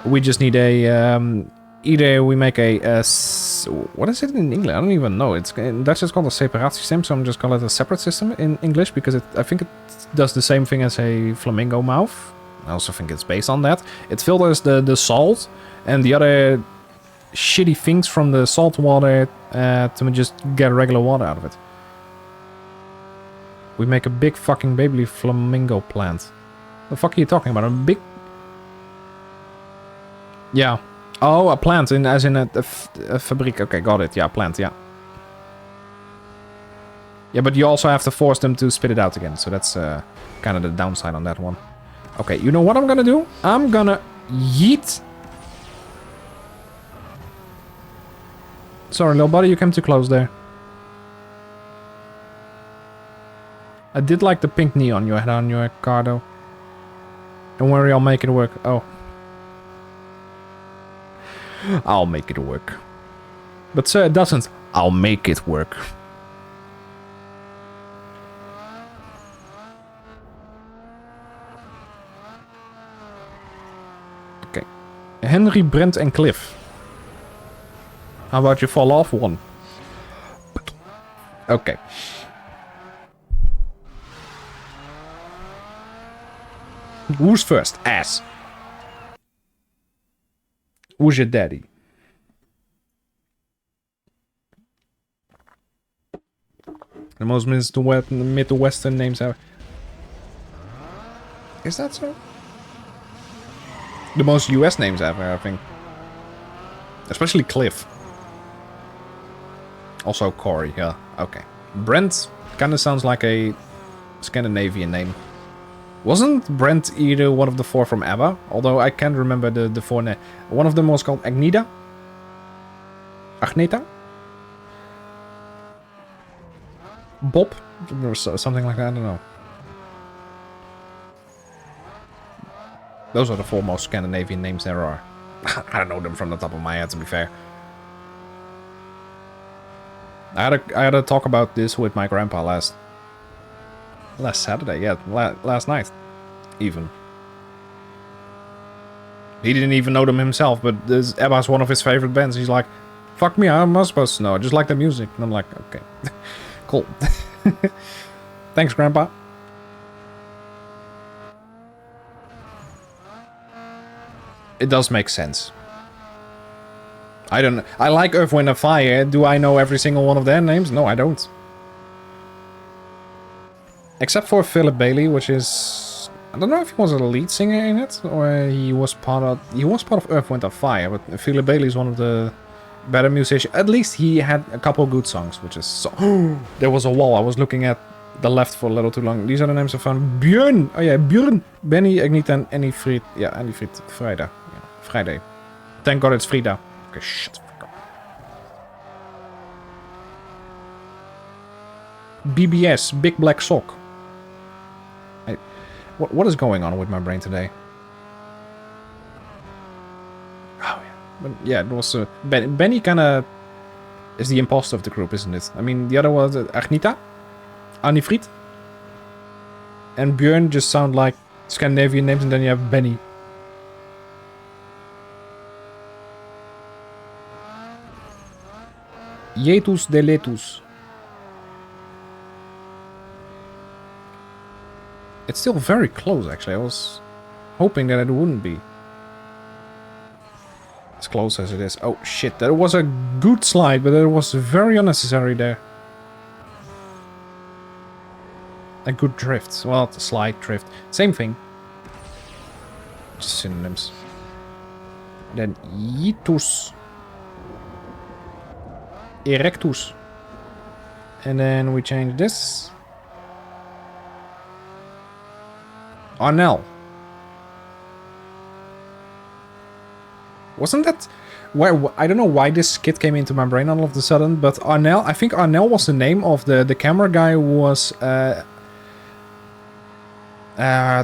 We just need a... either we make a... what is it in English? I don't even know. It's in Dutch it's called a separatiesysteem, so I'm just calling it a separate system in English, because I think it does the same thing as a flamingo mouth. I also think it's based on that. It filters the salt and the other shitty things from the salt water to just get regular water out of it. We make a big fucking baby flamingo plant. The fuck are you talking about? A big... Yeah. Oh, a plant, as in a fabriek. Okay, got it. Yeah, plant, yeah. Yeah, but you also have to force them to spit it out again. So that's kind of the downside on that one. Okay, you know what I'm gonna do? I'm gonna yeet Sorry, little buddy, you came too close there. I did like the pink knee on your head on your car though. Don't worry, I'll make it work. Oh. I'll make it work. But sir, it doesn't. I'll make it work. Okay. Henry, Brent and Cliff. How about you fall off one? Okay. Who's first? Ass. Who's your daddy? The most Midwestern names ever. Is that so? The most US names ever, I think. Especially Cliff. Also Corey, yeah. Okay. Brent kind of sounds like a Scandinavian name. Wasn't Brent either one of the four from ABBA? Although I can't remember the four names. One of them was called Agneta? Agneta? Bob? Or something like that, I don't know. Those are the four most Scandinavian names there are. I don't know them from the top of my head, to be fair. I had a talk about this with my grandpa last Saturday, yeah, last night, even. He didn't even know them himself, but ABBA's one of his favorite bands. He's like, fuck me, I'm not supposed to know, I just like the music. And I'm like, okay, cool. Thanks, Grandpa. It does make sense. I like Earth, Wind & Fire. Do I know every single one of their names? No, I don't. Except for Philip Bailey, which is... I don't know if he was a lead singer in it, or he was part of Earth, Wind & Fire, but Philip Bailey is one of the better musicians. At least he had a couple good songs, which is so... There was a wall. I was looking at the left for a little too long. These are the names I found. Björn! Oh yeah, Björn! Benny, Agneta, and Annie Fried. Yeah, Annie Fried. Friday. Yeah, Friday. Thank God it's Frida. Okay, shut the fuck up. BBS, Big Black Sock. What is going on with my brain today? Oh yeah, but yeah, it was Benny kind of is the imposter of the group, isn't it? I mean, the other was Agneta, Annie Fried, and Björn just sound like Scandinavian names, and then you have Benny. Jetus deletus. It's still very close, actually. I was hoping that it wouldn't be as close as it is. Oh shit, that was a good slide, but it was very unnecessary there. A good drift. Well, it's a slide drift. Same thing. Just synonyms. Then Jetus. Erectus. And then we change this. Arnell. Wasn't that where I don't know why this skit came into my brain all of a sudden, but Arnell, I think Arnell was the name of the camera guy who was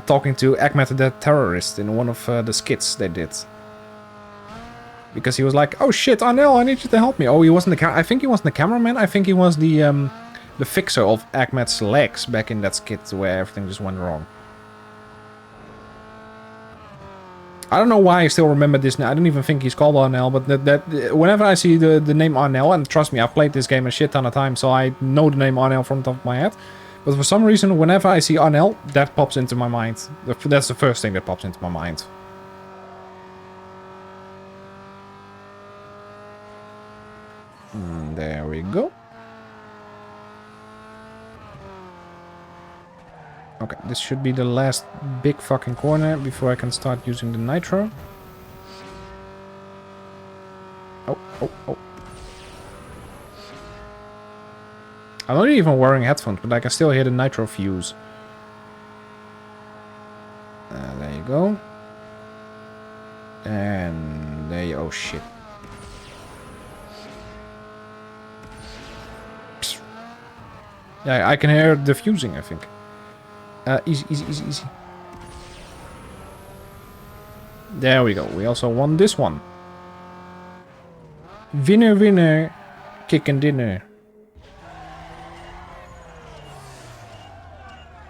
talking to Ahmed the terrorist in one of the skits they did. Because he was like, "Oh shit, Arnell, I need you to help me." Oh, he wasn't the I think he wasn't the cameraman. I think he was the fixer of Ahmed's legs back in that skit where everything just went wrong. I don't know why I still remember this now. I don't even think he's called Arnell, but that whenever I see the name Arnell, and trust me, I've played this game a shit ton of times, so I know the name Arnell from the top of my head. But for some reason, whenever I see Arnell, that pops into my mind. That's the first thing that pops into my mind. There we go. Okay, this should be the last big fucking corner before I can start using the nitro. Oh, oh, oh. I'm not even wearing headphones, but I can still hear the nitro fuse. There you go. And there you... Oh, shit. Yeah, I can hear diffusing, I think. Easy, easy, easy, easy. There we go. We also won this one. Winner, winner. Chicken dinner.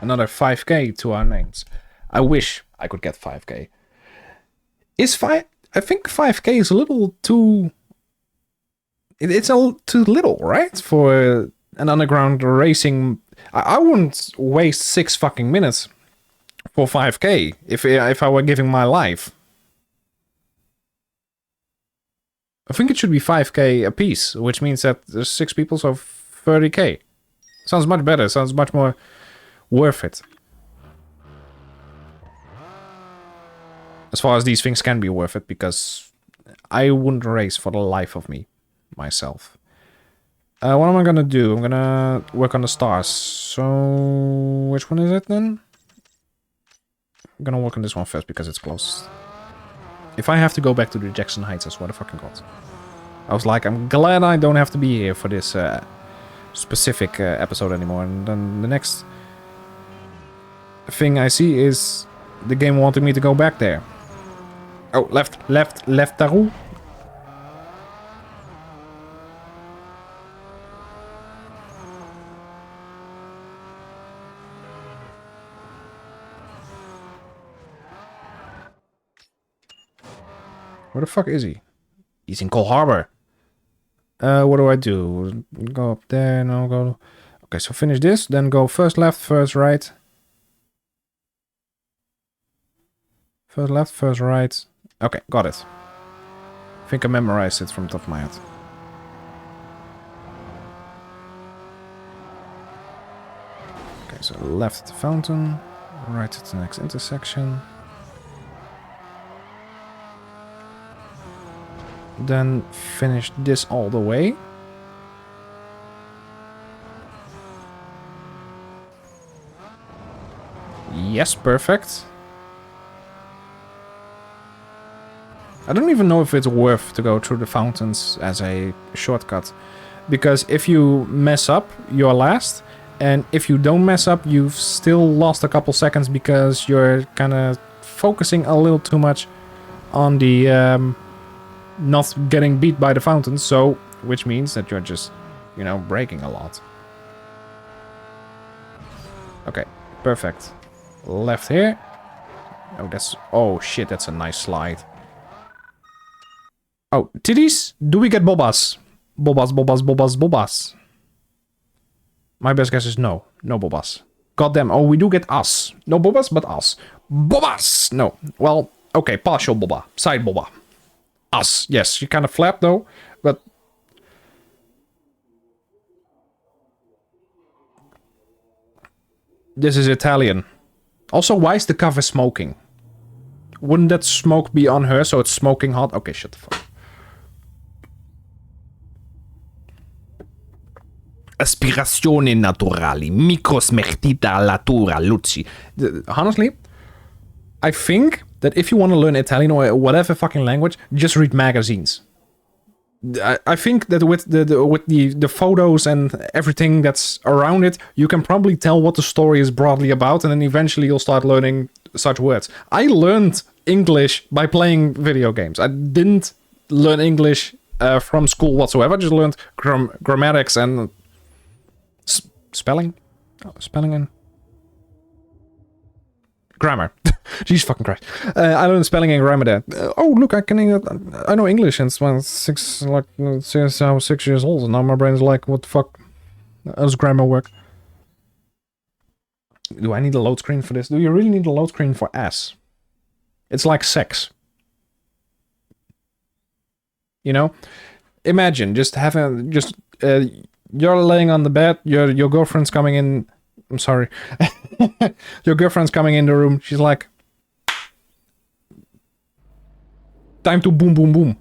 Another 5k to our names. I wish I could get 5k. I think 5k is a little too... It's a little too little, right? For an underground racing... I wouldn't waste 6 fucking minutes for 5k if I were giving my life. I think it should be 5k a piece, which means that there's 6 people, so 30k. Sounds much better, sounds much more worth it. As far as these things can be worth it, because I wouldn't race for the life of me, myself. What am I gonna do? I'm gonna work on the stars. So, which one is it then? I'm gonna work on this one first because it's close. If I have to go back to the Jackson Heights, I swear to fucking God. I was like, I'm glad I don't have to be here for this specific episode anymore. And then the next thing I see is the game wanting me to go back there. Oh, left, Tarou. Where the fuck is he? He's in Cole Harbor. What do I do? Go up there, no, go... Okay, so finish this, then go first left, first right. First left, first right. Okay, got it. I think I memorized it from the top of my head. Okay, so left at the fountain, right at the next intersection. Then finish this all the way. Yes, perfect. I don't even know if it's worth to go through the fountains as a shortcut. Because if you mess up, you're last. And if you don't mess up, you've still lost a couple seconds because you're kind of focusing a little too much on the... not getting beat by the fountain, so which means that you're just, you know, braking a lot. Okay, perfect. Left here. Oh, that's... Oh, shit, that's a nice slide. Oh, titties? Do we get bobas? Bobas, bobas, bobas, bobas. My best guess is no. No bobas. Goddamn. Oh, we do get us. No bobas, but us. Bobas! No. Well, okay, partial boba. Side boba. Us. Yes, you kind of flap though, but... This is Italian. Also, why is the cover smoking? Wouldn't that smoke be on her, so it's smoking hot? Okay, shut the fuck. Aspirazione naturali, microsmertita latura luci. Honestly, I think that if you want to learn Italian or whatever fucking language, just read magazines. I think that with the photos and everything that's around it, you can probably tell what the story is broadly about, and then eventually you'll start learning such words. I learned English by playing video games. I didn't learn English from school whatsoever. I just learned grammatics and spelling. Oh, spelling and grammar. Jesus fucking Christ. I learned spelling and grammar there. Oh, look, I know English since I was 6 years old, and now my brain's like, what the fuck? How does grammar work? Do I need a load screen for this? Do you really need a load screen for S? It's like sex. You know? Imagine just having, you're laying on the bed, your girlfriend's coming in. I'm sorry. Your girlfriend's coming in the room. She's like, time to boom, boom, boom.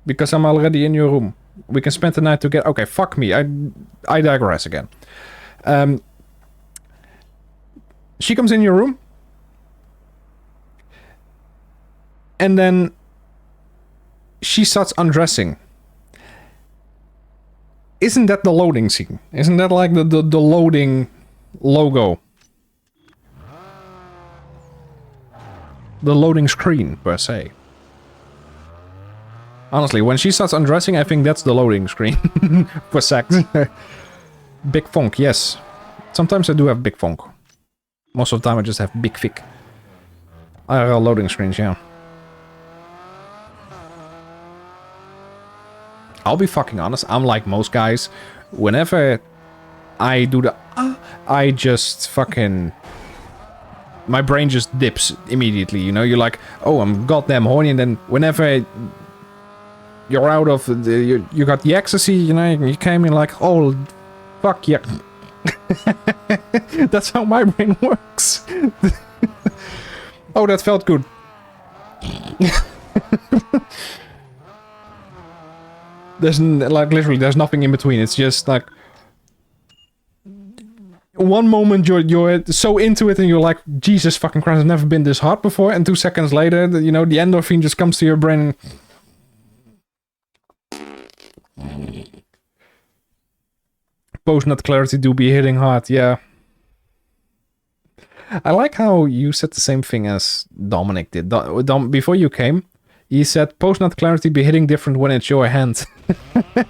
Because I'm already in your room. We can spend the night together. Okay, fuck me. I digress again. She comes in your room. And then she starts undressing. Isn't that the loading scene? Isn't that like the loading logo? The loading screen, per se. Honestly, when she starts undressing, I think that's the loading screen. For sex. Big funk, yes. Sometimes I do have big funk. Most of the time I just have big fic. IRL loading screens, yeah. I'll be fucking honest, I'm like most guys. Whenever I do the I just fucking... My brain just dips immediately, you know? You're like, oh, I'm goddamn horny, and then whenever you're out of the... You got the ecstasy, you know? You came in like, oh, fuck yeah. That's how my brain works. Oh, that felt good. There's like literally there's nothing in between. It's just like one moment you're so into it and you're like, Jesus fucking Christ, I've never been this hot before, and 2 seconds later, you know, the endorphin just comes to your brain and post-nut clarity do be hitting hard, yeah. I like how you said the same thing as Dominic did. Before you came, he said post-nut clarity be hitting different when it's your hand.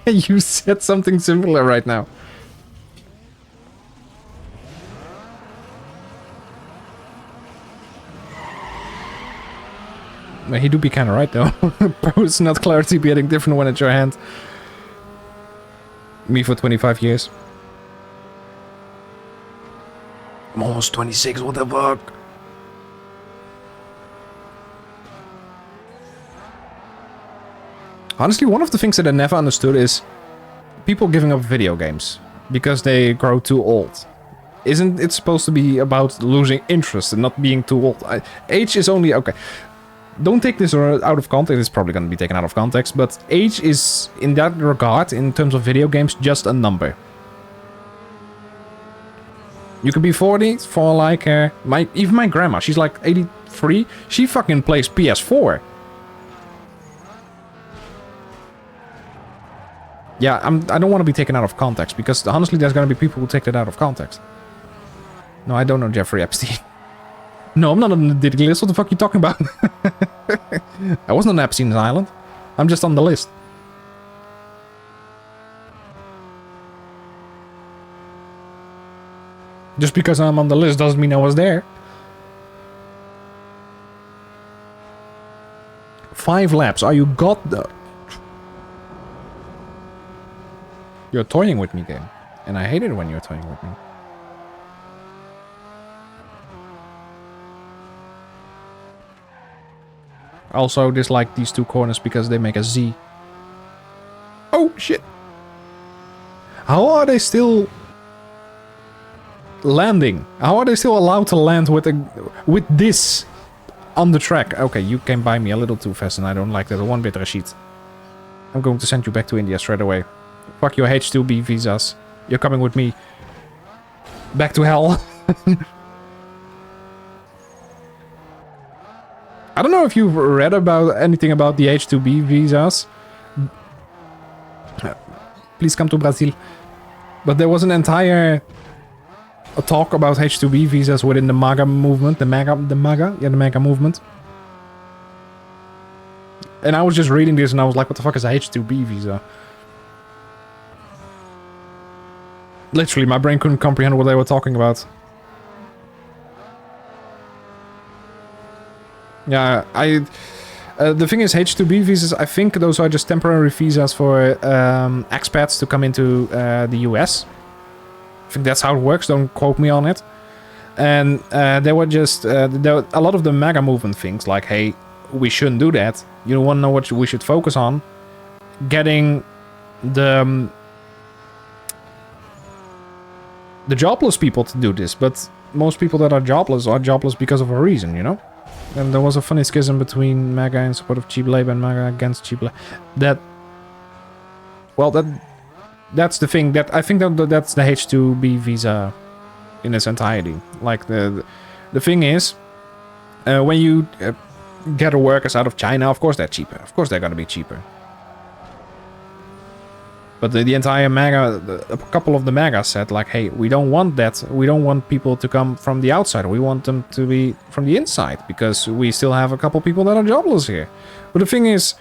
You said something similar right now. He do be kind of right though. Post-nut clarity be hitting different when it's your hand. Me for 25 years. I'm almost 26, what the fuck? Honestly, one of the things that I never understood is people giving up video games because they grow too old. Isn't it supposed to be about losing interest and not being too old? Age is only... Okay, don't take this out of context. It's probably going to be taken out of context, but age is, in that regard, in terms of video games, just a number. You could be 40 for like... even my grandma, she's like 83. She fucking plays PS4. Yeah, I don't want to be taken out of context, because honestly there's gonna be people who take that out of context. No, I don't know Jeffrey Epstein. No, I'm not on the digital list. What the fuck are you talking about? I wasn't on Epstein's Island. I'm just on the list. Just because I'm on the list doesn't mean I was there. 5 laps. Are you got the... You're toying with me, game. And I hate it when you're toying with me. I also dislike these 2 corners because they make a Z. Oh, shit. How are they still... landing? How are they still allowed to land with this on the track? Okay, you came by me a little too fast and I don't like that one bit, Rashid. I'm going to send you back to India straight away. Fuck your H2B visas. You're coming with me. Back to hell. I don't know if you've read about anything about the H2B visas. Please come to Brazil. But there was an entire talk about H2B visas within the MAGA movement. The MAGA movement. And I was just reading this and I was like, what the fuck is a H2B visa? Literally, my brain couldn't comprehend what they were talking about. Yeah, the thing is, H2B visas, I think those are just temporary visas for expats to come into the US. I think that's how it works, don't quote me on it. And there were just, a lot of the MAGA movement things, like, hey, we shouldn't do that. You want to know what we should focus on? Getting the jobless people to do this, but most people that are jobless because of a reason, you know? And there was a funny schism between MAGA in support of cheap labor and MAGA against cheap labor. That's the thing, that I think that's the H2B visa in its entirety. Like, the thing is, when you get workers out of China, of course they're cheaper. Of course they're gonna be cheaper. But the entire MAGA, a couple of the MAGA said, like, hey, we don't want that. We don't want people to come from the outside. We want them to be from the inside, because we still have a couple people that are jobless here. But the thing is,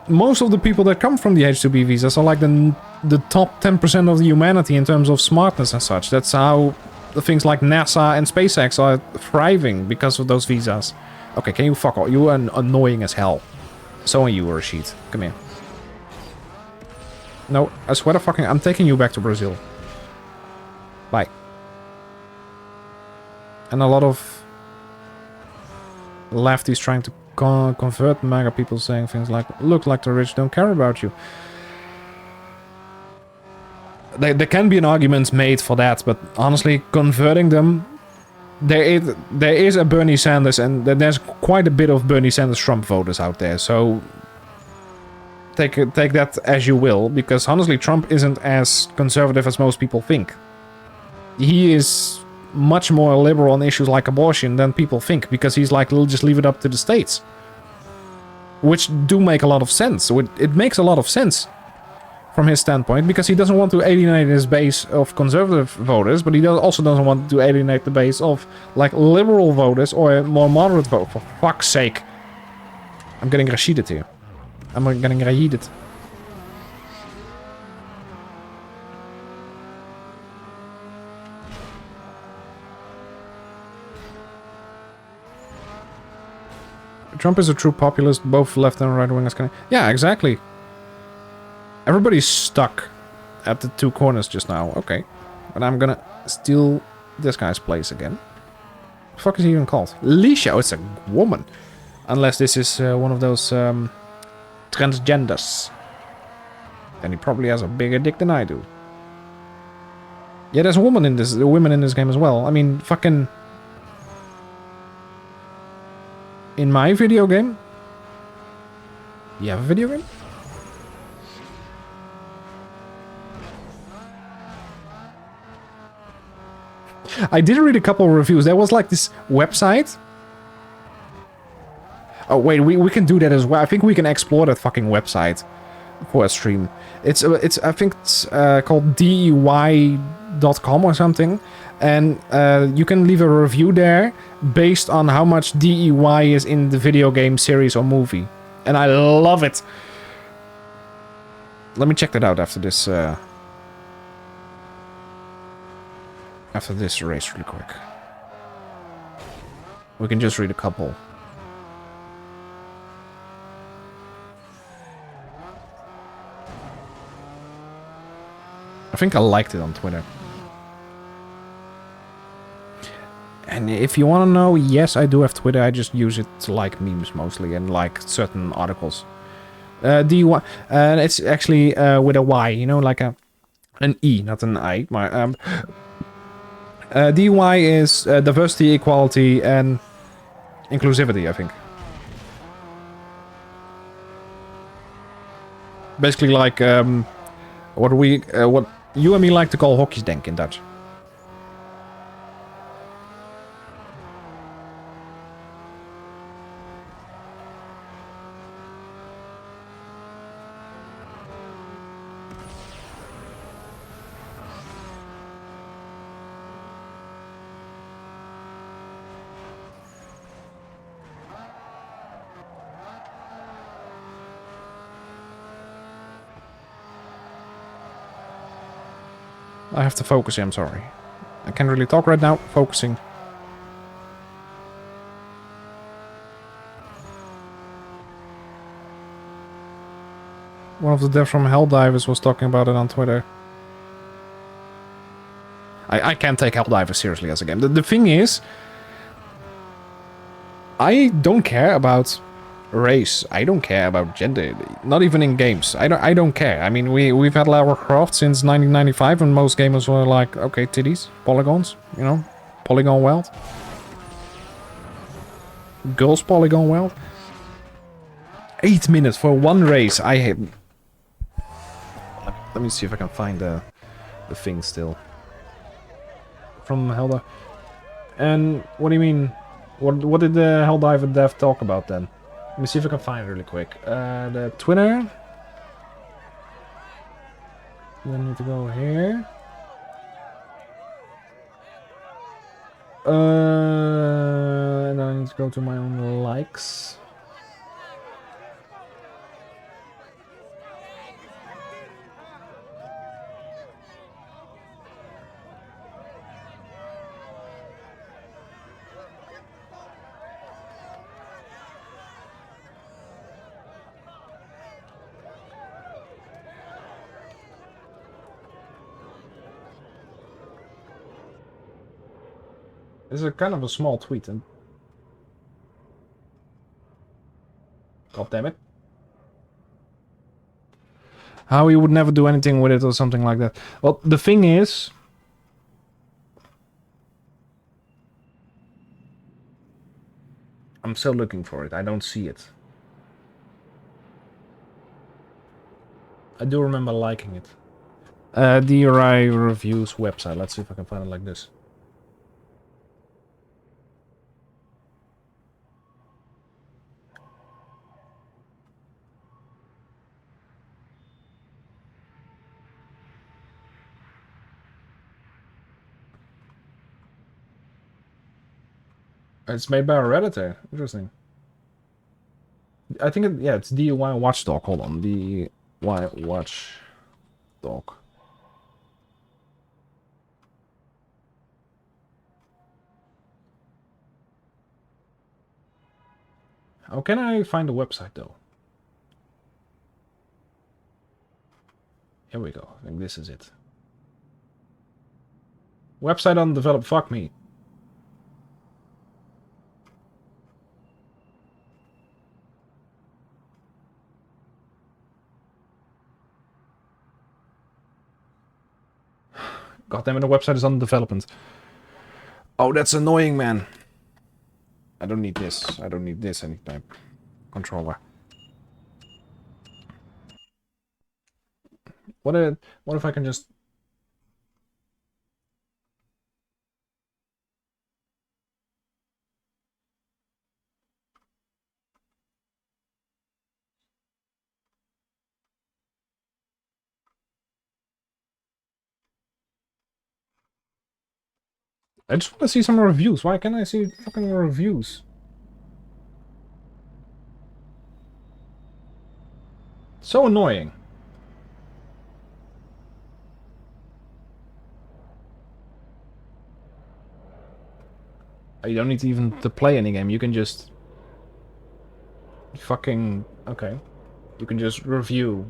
most of the people that come from the H2B visas are like the top 10% of the humanity in terms of smartness and such. That's how the things like NASA and SpaceX are thriving because of those visas. Okay, can you fuck off? You are annoying as hell. So are you, Rashid. Come here. No, I swear to fucking... I'm taking you back to Brazil. Bye. And a lot of lefties trying to convert MAGA people, saying things like, look, like the rich don't care about you. There can be an argument made for that, but honestly, converting them... There is a Bernie Sanders, and there's quite a bit of Bernie Sanders Trump voters out there, so... Take that as you will, because honestly, Trump isn't as conservative as most people think. He is much more liberal on issues like abortion than people think, because he's like, we'll just leave it up to the states. Which do make a lot of sense. It makes a lot of sense from his standpoint, because he doesn't want to alienate his base of conservative voters, but he also doesn't want to alienate the base of, like, liberal voters or more moderate voters. For fuck's sake. I'm getting Rashided here. I'm getting raided. Trump is a true populist, both left and right wingers can... Yeah, exactly. Everybody's stuck at the two corners just now. Okay. But I'm gonna steal this guy's place again. What the fuck is he even called? Lisha. Oh, it's a woman. Unless this is one of those... transgenders. And he probably has a bigger dick than I do. Yeah, there's women in this game as well. I mean, fucking... In my video game? You have a video game? I did read a couple of reviews. There was like this website... Oh wait, we can do that as well. I think we can explore that fucking website for a stream. It's I think it's called DEY.com or something, and you can leave a review there based on how much DEY is in the video game series or movie, and I love it. Let me check that out after this race really quick. We can just read a couple. I think I liked it on Twitter. And if you want to know, yes, I do have Twitter. I just use it to like memes mostly and like certain articles. DY, it's actually with a Y, you know, like an E, not an I. DY is diversity, equality, and inclusivity, I think. Basically, like what you and me like to call hokjesdenk in Dutch. I have to focus here, I'm sorry. I can't really talk right now. Focusing. One of the devs from Helldivers was talking about it on Twitter. I can't take Helldivers seriously as a game. The thing is, I don't care about race. I don't care about gender. Not even in games. I don't care. I mean, we've had Lara Croft since 1995, and most gamers were like, okay, titties, polygons, you know, polygon world. Girls polygon world. 8 minutes for one race. I hate. Let me see if I can find the thing still. From Helldivers. And what do you mean? What did the Helldiver dev talk about then? Let me see if I can find it really quick. The Twitter. Then I need to go here. And then I need to go to my own likes. This is a kind of a small tweet, and god damn it. How you would never do anything with it or something like that. Well, the thing is, I'm still looking for it. I don't see it. I do remember liking it. DRI Reviews website. Let's see if I can find it like this. It's made by a Redditor. Interesting. I think it, yeah, it's DIY Watchdog. Hold on, DIY Watchdog. How can I find the website though? Here we go. I think this is it. Website undeveloped. Fuck me. God damn it, the website is under development. Oh, that's annoying, man. I don't need this. I don't need this anytime. Controller. What if I can just... I just want to see some reviews. Why can't I see fucking reviews? So annoying. You don't need to even to play any game. You can just... fucking... Okay. You can just review.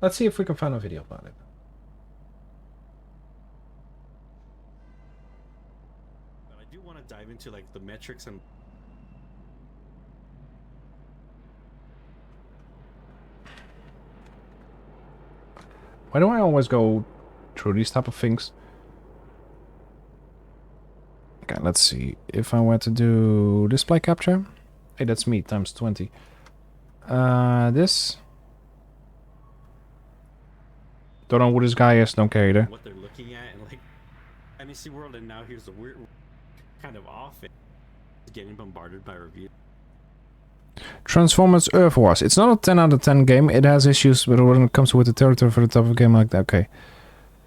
Let's see if we can find a video about it. I do want to dive into like the metrics and Why do I always go through these type of things? Okay, let's see. If I were to do display capture, hey, that's me times 20. This. Don't know who this guy is. Don't care either. what they're looking at, and like NFSU World, and now here's the weird kind of off it. Getting bombarded by reviews. Transformers Earth Wars. It's not a 10 out of 10 game. It has issues but when it comes with the territory for the type of game like that. Okay.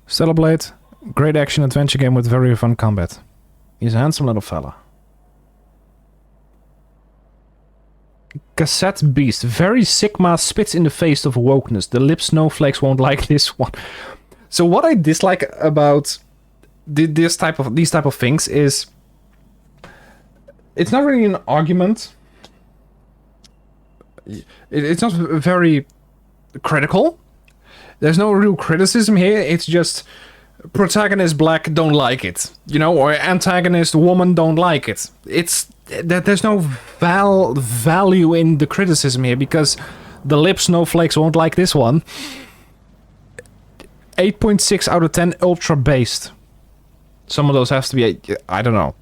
Stellar Blade. Great action adventure game with very fun combat. He's a handsome little fella. Cassette Beast. Very Sigma spits in the face of wokeness. The lip snowflakes won't like this one. So what I dislike about these type of things is it's not really an argument. It's not very critical. There's no real criticism here. It's just protagonist black don't like it, you know, or antagonist woman don't like it. It's that there's no value in the criticism here because the lip snowflakes won't like this one. 8.6 out of 10 ultra based. Some of those have to be, I don't know.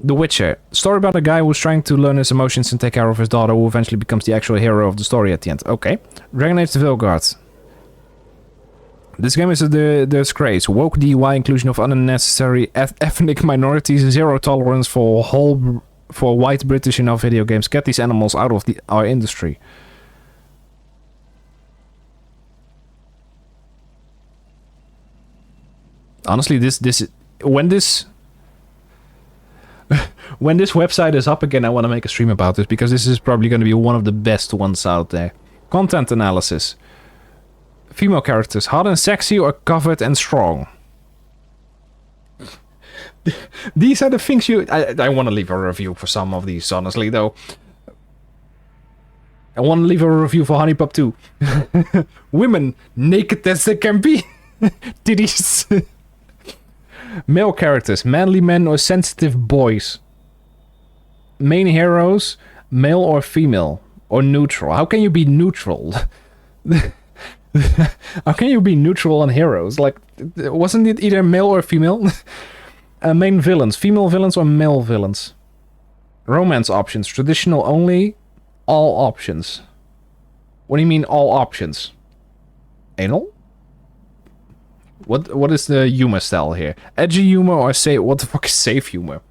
The Witcher. Story about a guy who's trying to learn his emotions and take care of his daughter, who eventually becomes the actual hero of the story at the end. Okay. Dragon Age the Vilgard. This game is a disgrace. Woke DIY inclusion of unnecessary ethnic minorities, zero tolerance for for white British in our video games. Get these animals out of our industry. Honestly, when this website is up again, I want to make a stream about this, because this is probably going to be one of the best ones out there. Content analysis. Female characters, hot and sexy or covered and strong? These are the things I want to leave a review for some of these, honestly, though. I want to leave a review for Honey Pup 2. Women, naked as they can be. Titties. Male characters, manly men or sensitive boys? Main heroes, male or female? Or neutral? How can you be neutral? How can you be neutral on heroes? Like, wasn't it either male or female? Main villains, female villains or male villains? Romance options, traditional only, all options. What do you mean all options? Anal? What is the humor style here? Edgy humor or say what the fuck is safe humor?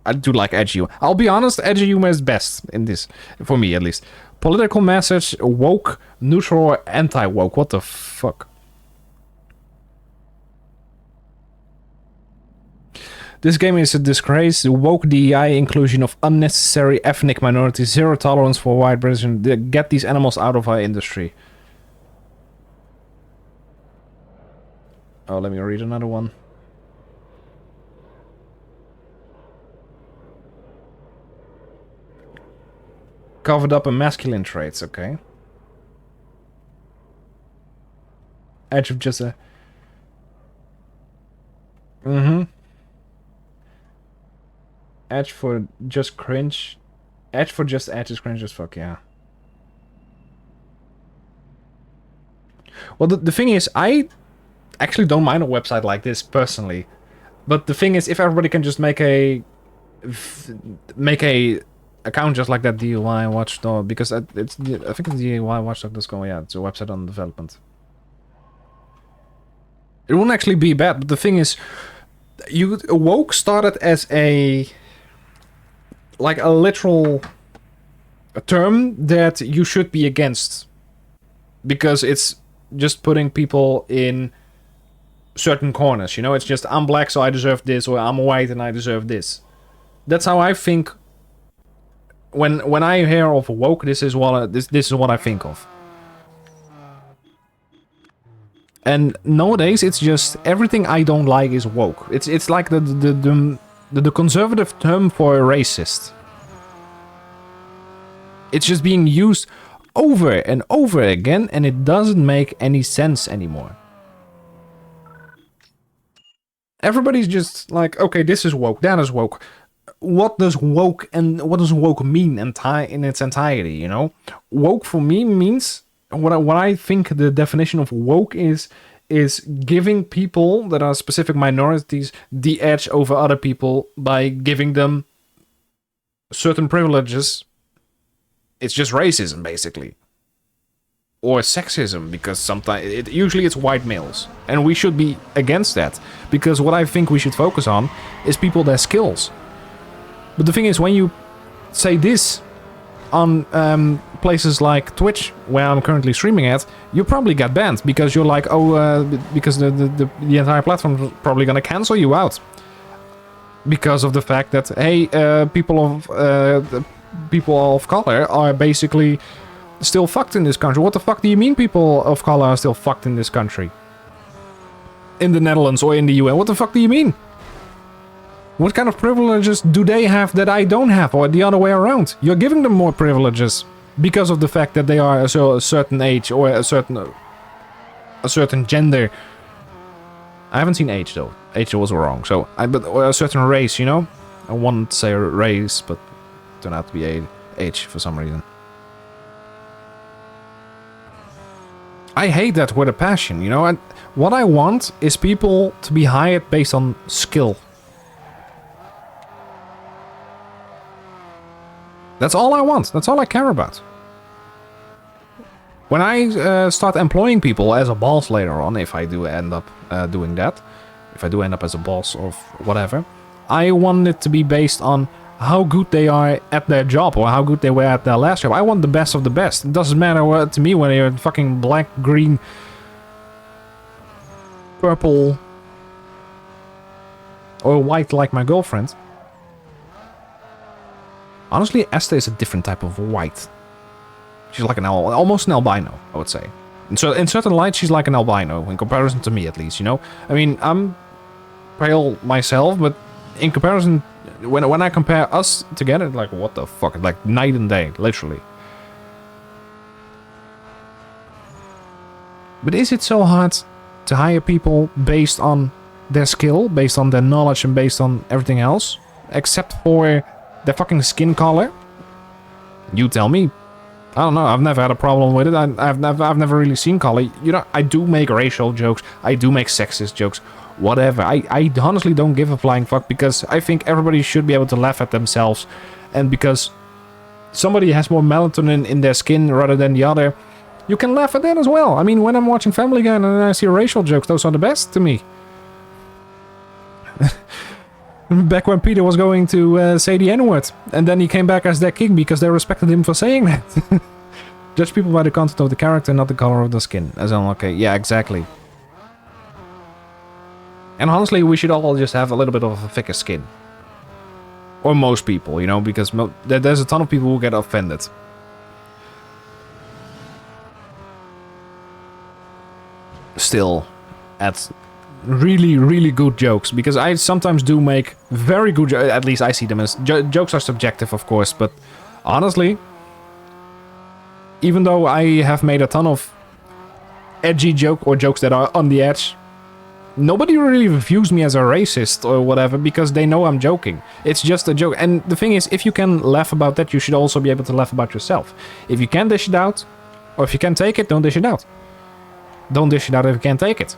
I do like edgy humor. I'll be honest, edgy humor is best in this, for me at least. Political message, woke, neutral or anti-woke. What the fuck? This game is a disgrace. Woke DEI, inclusion of unnecessary ethnic minorities, zero tolerance for white British. Get these animals out of our industry. Oh, let me read another one. Covered up in masculine traits, okay. Edge of just a... Edge for just cringe. Edge for just edge is cringe as fuck, yeah. Well, the thing is, I actually don't mind a website like this, personally. But the thing is, if everybody can just make a account just like that DIY Watchdog, because I think it's DIY Watchdog.com, yeah, it's a website on development. It wouldn't actually be bad, but the thing is, woke started as a literal term that you should be against, because it's just putting people in certain corners, you know. It's just, I'm black so I deserve this, or I'm white and I deserve this. That's how I think. When I hear of woke, this is what I think of. And nowadays, it's just everything I don't like is woke. It's like the conservative term for a racist. It's just being used over and over again, and it doesn't make any sense anymore. Everybody's just like, okay, this is woke, that is woke. What does woke mean in its entirety, you know? Woke for me means, what I think the definition of woke is giving people that are specific minorities the edge over other people by giving them certain privileges. It's just racism, basically. Or sexism, because sometimes usually it's white males, and we should be against that, because what I think we should focus on is people their skills. But the thing is, when you say this on places like Twitch, where I'm currently streaming at, you probably get banned, because you're like, because the entire platform is probably gonna cancel you out, because of the fact that, hey, people of color are basically still fucked in this country. What the fuck do you mean people of color are still fucked in this country? In the Netherlands or in the UN? What the fuck do you mean? What kind of privileges do they have that I don't have, or the other way around? You're giving them more privileges because of the fact that they are a certain age or a certain gender. I haven't seen age though. Age was wrong. So, or a certain race, you know. I wanted to say race, but it turned out to be age for some reason. I hate that with a passion, you know. And what I want is people to be hired based on skill. That's all I want. That's all I care about. When I start employing people as a boss later on, if I do end up doing that, if I do end up as a boss or whatever, I want it to be based on how good they are at their job or how good they were at their last job. I want the best of the best. It doesn't matter to me whether you're fucking black, green, purple, or white like my girlfriend. Honestly, Esther is a different type of white. She's like almost an albino, I would say. In certain light, she's like an albino, in comparison to me at least, you know? I mean, I'm pale myself, but in comparison, when I compare us together, like, what the fuck? Like, night and day, literally. But is it so hard to hire people based on their skill, based on their knowledge, and based on everything else? Except for their fucking skin color? You tell me. I don't know, I've never had a problem with it. I've never really seen color. You know, I do make racial jokes, I do make sexist jokes, whatever. I honestly don't give a flying fuck, because I think everybody should be able to laugh at themselves. And because somebody has more melatonin in their skin rather than the other, you can laugh at that as well. I mean, when I'm watching Family Guy and I see racial jokes, those are the best to me. Back when Peter was going to say the N-word, and then he came back as their king because they respected him for saying that. Judge people by the content of the character, not the color of the skin. As I'm okay, yeah, exactly. And honestly, we should all just have a little bit of a thicker skin. Or most people, you know, because there's a ton of people who get offended. Still, at really, really good jokes, because I sometimes do make very good jokes. At least I see them as jokes are subjective, of course, but honestly, even though I have made a ton of edgy joke or jokes that are on the edge, nobody really views me as a racist or whatever, because they know I'm joking. It's just a joke. And the thing is, if you can laugh about that, you should also be able to laugh about yourself. If you can dish it out, or if you can take it, don't dish it out. Don't dish it out if you can't take it.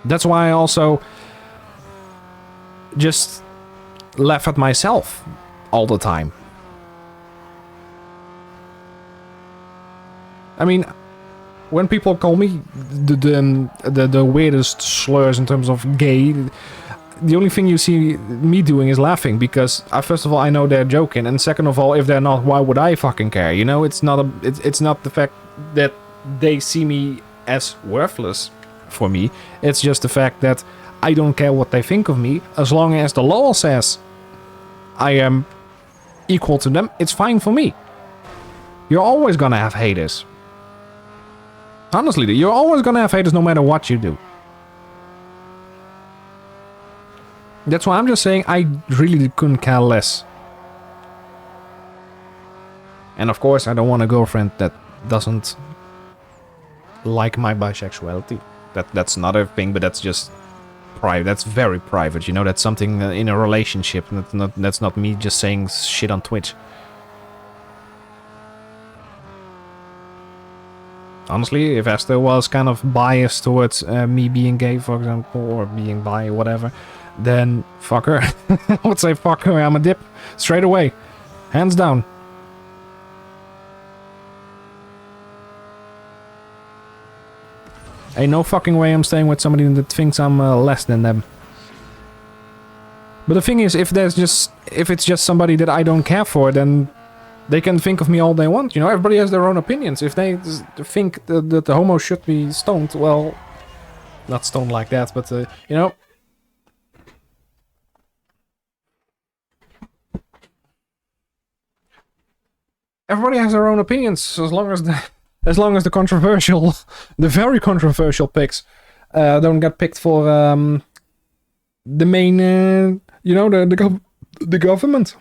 That's why I also just laugh at myself all the time. I mean, when people call me the weirdest slurs in terms of gay, the only thing you see me doing is laughing, because first of all, I know they're joking, and second of all, if they're not, why would I fucking care? You know, it's not the fact that they see me as worthless. For me, it's just the fact that I don't care what they think of me, as long as the law says I am equal to them, it's fine for me. You're always gonna have haters. Honestly, you're always gonna have haters no matter what you do. That's why I'm just saying I really couldn't care less. And of course, I don't want a girlfriend that doesn't like my bisexuality. That's not a thing, but that's just private. That's very private, you know. That's something in a relationship. That's not me just saying shit on Twitch. Honestly, if Esther was kind of biased towards me being gay, for example, or being bi, whatever, then fuck her. I would say fuck her. I'm a dip straight away, hands down. Ain't no fucking way I'm staying with somebody that thinks I'm less than them. But the thing is, if it's just somebody that I don't care for, then they can think of me all they want. You know, everybody has their own opinions. If they think that the homo should be stoned, well, not stoned like that, but you know. Everybody has their own opinions, as long as the controversial, the very controversial picks don't get picked for the main, you know, the government.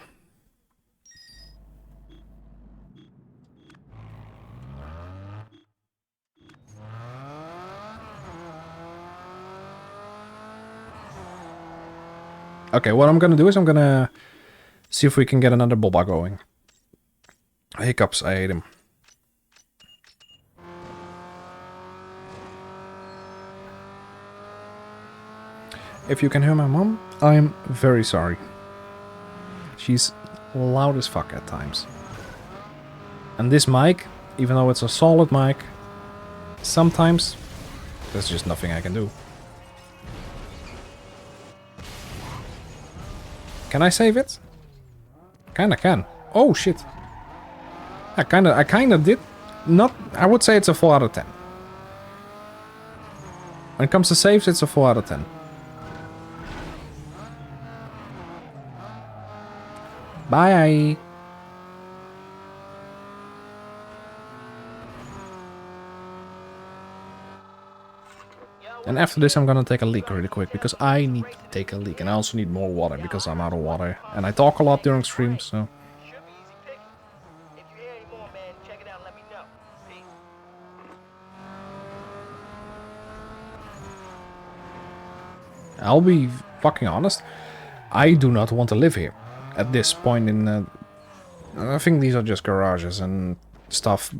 Okay, what I'm gonna do is I'm gonna see if we can get another boba going. Hiccups, I hate him. If you can hear my mom, I'm very sorry. She's loud as fuck at times. And this mic, even though it's a solid mic, sometimes there's just nothing I can do. Can I save it? Kinda can. Oh shit. I kinda did. Not, I would say it's a 4 out of 10. When it comes to saves, it's a 4 out of 10. Bye. And after this I'm gonna take a leak really quick, because I need to take a leak. And I also need more water, because I'm out of water. And I talk a lot during streams, so... Should be easy picking. If you hear any more, man, check it out and let me know. Peace. I'll be fucking honest. I do not want to live here. At this point in... I think these are just garages and stuff,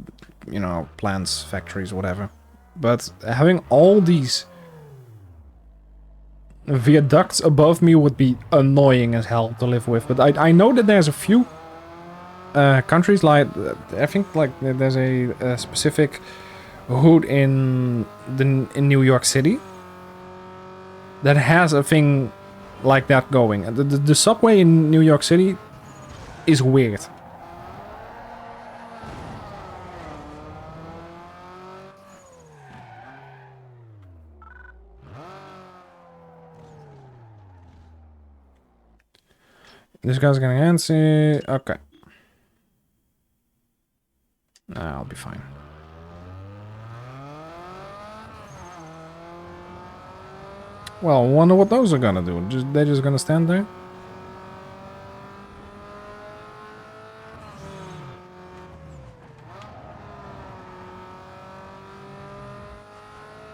you know, plants, factories, whatever. But having all these viaducts above me would be annoying as hell to live with. But I know that there's a few countries, like, I think like there's a specific hood in New York City that has a thing like that going. The subway in New York City is weird. This guy's gonna answer. Okay. I'll be fine. Well, wonder what those are gonna do. They're just gonna stand there?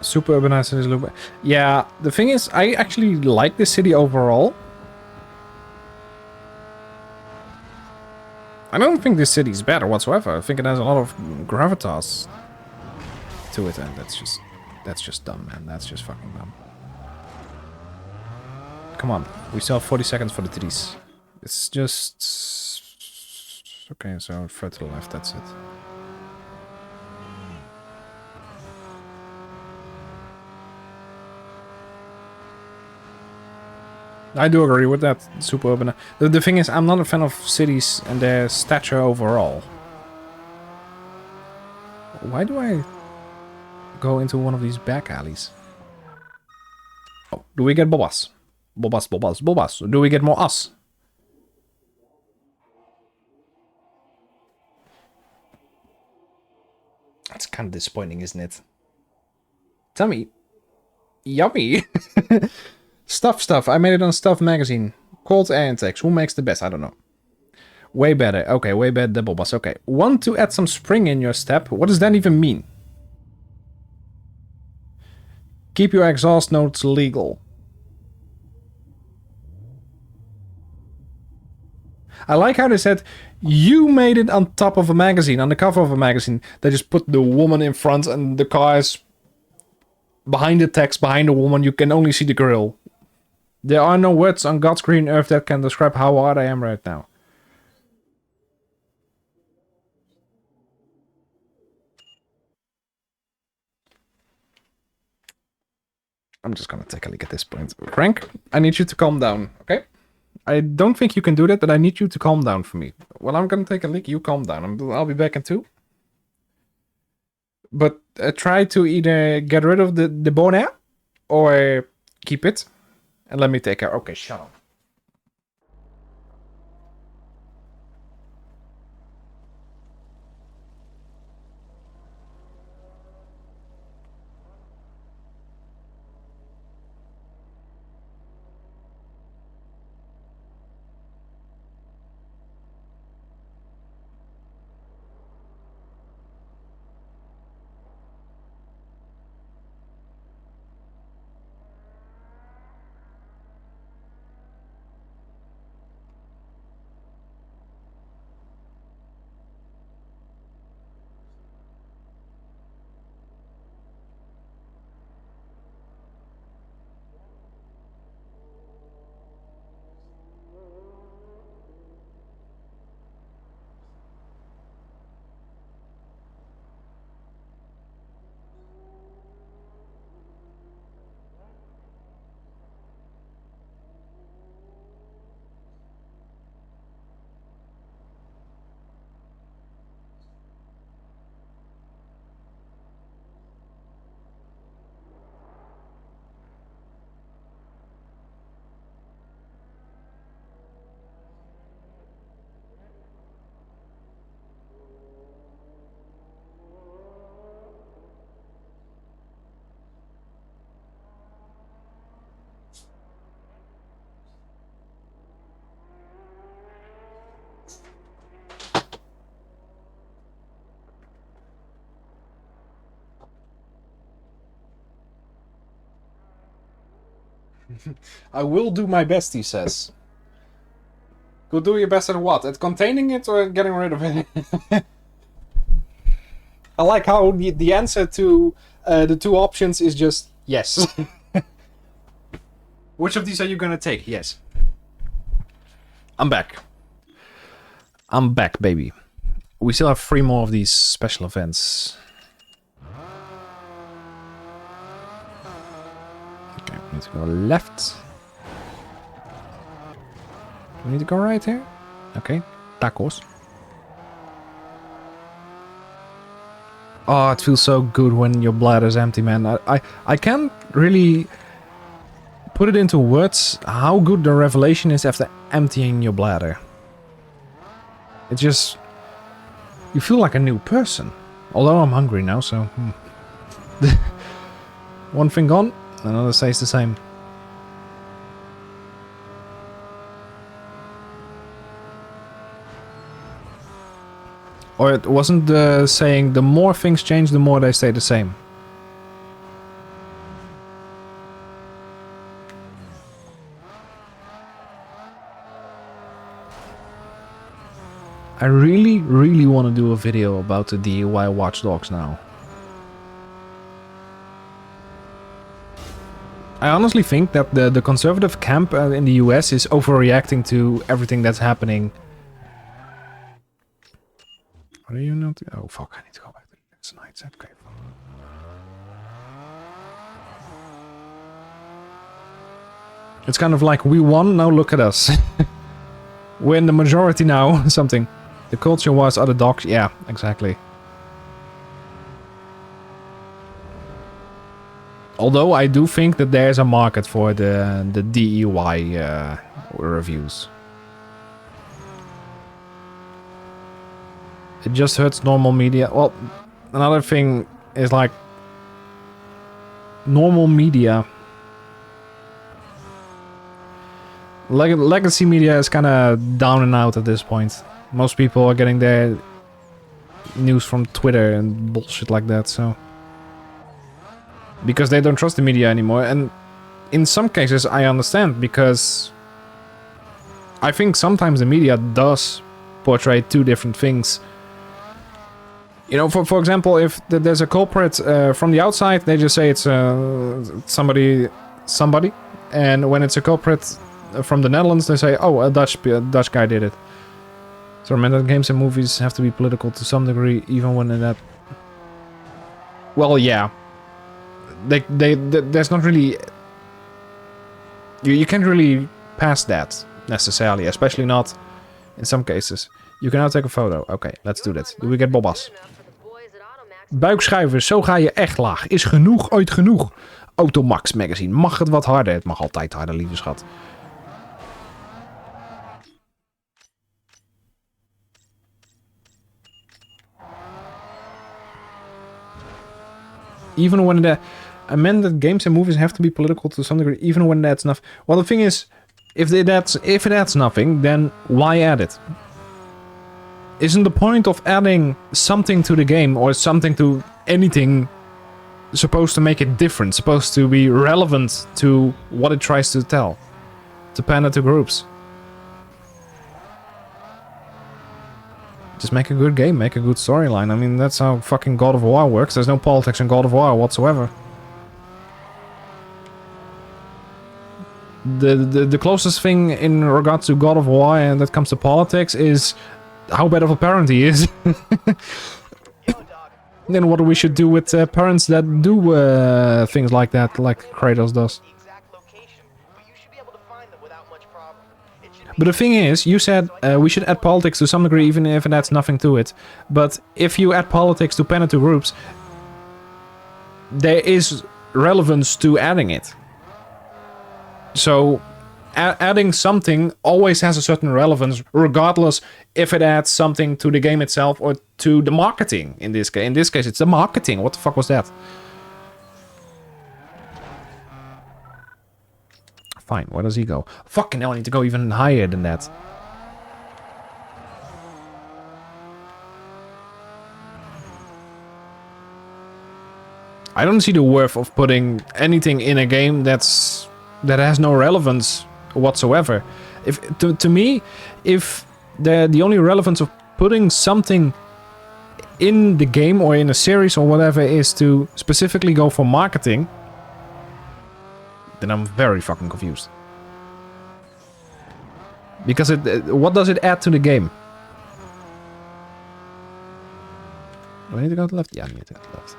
Super urbanized cities look. Yeah, the thing is, I actually like this city overall. I don't think this city is better whatsoever. I think it has a lot of gravitas to it, and that's just dumb, man. That's just fucking dumb. Come on, we still have 40 seconds for the trees. It's just... Okay, so further to the left, that's it. I do agree with that, super urban. The thing is, I'm not a fan of cities and their stature overall. Why do I go into one of these back alleys? Oh, do we get bobas? Bobas, bobas, bobas. Do we get more us? That's kind of disappointing, isn't it? Tummy. Yummy. Stuff. I made it on Stuff magazine. Cold air intakes. Who makes the best? I don't know. Way better. Okay, way better than bobas. Okay. Want to add some spring in your step? What does that even mean? Keep your exhaust notes legal. I like how they said, you made it on top of a magazine, on the cover of a magazine. They just put the woman in front and the cars behind the text, behind the woman. You can only see the grill. There are no words on God's green earth that can describe how hard I am right now. I'm just gonna take a look at this point. Frank, I need you to calm down, okay? I don't think you can do that, but I need you to calm down for me. Well, I'm gonna take a look, you calm down. I'll be back in 2. But try to either get rid of the bon air or keep it. And let me take care. Okay, shut up. I will do my best, he says. Go do your best at what? At containing it or at getting rid of it? I like how the answer to the two options is just yes. Which of these are you gonna take? Yes. I'm back. I'm back, baby. We still have 3 more of these special events. Okay, we need to go left. We need to go right here. Okay, tacos. Oh, it feels so good when your bladder's empty, man. I can't really put it into words how good the revelation is after emptying your bladder. It just... You feel like a new person. Although I'm hungry now, so... One thing gone, another stays the same. Or it wasn't the saying, the more things change, the more they stay the same. I really, really want to do a video about the DIY watchdogs now. I honestly think that the conservative camp in the US is overreacting to everything that's happening. What are you not? Oh fuck! I need to go back to the night set. Okay. It's kind of like we won. Now look at us. We're in the majority now. Something. The culture was other dogs. Yeah, exactly. Although I do think that there's a market for the DIY reviews. It just hurts normal media. Well, another thing is like normal media. Legacy media is kind of down and out at this point. Most people are getting their news from Twitter and bullshit like that, so... Because they don't trust the media anymore, and in some cases I understand, because I think sometimes the media does portray 2 different things. You know, for example, if there's a culprit from the outside, they just say it's somebody, and when it's a culprit from the Netherlands, they say, oh, a Dutch guy did it. So remember that games and movies have to be political to some degree, even when that... Well, yeah. There's not really... You can't really pass that, necessarily, especially not in some cases. You can now take a photo. Okay, let's do that. Do we get Bobbas? Buikschuiven, zo ga je echt laag. Is genoeg ooit genoeg? Automax magazine. Mag het wat harder? Het mag altijd harder, lieve schat. Even when the... I meant that games and movies have to be political to some degree, even when that's enough. Well, the thing is, if it adds nothing, then why add it? Isn't the point of adding something to the game, or something to anything, supposed to make it different, supposed to be relevant to what it tries to tell? To pander to groups. Just make a good game, make a good storyline. I mean, that's how fucking God of War works. There's no politics in God of War whatsoever. The closest thing in regards to God of War and that comes to politics is how bad of a parent he is. Then what we should do with parents that do things like that, like Kratos does. But the thing is, you said we should add politics to some degree, even if it adds nothing to it. But if you add politics to pander to groups, there is relevance to adding it. So, adding something always has a certain relevance, regardless if it adds something to the game itself or to the marketing. In this case, it's the marketing. What the fuck was that? Fine, where does he go? Fucking hell, I need to go even higher than that. I don't see the worth of putting anything in a game that's that has no relevance whatsoever. If to me, if the only relevance of putting something in the game or in a series or whatever is to specifically go for marketing, then I'm very fucking confused. Because what does it add to the game? Do I need to go to the left? Yeah, I need to go to the left.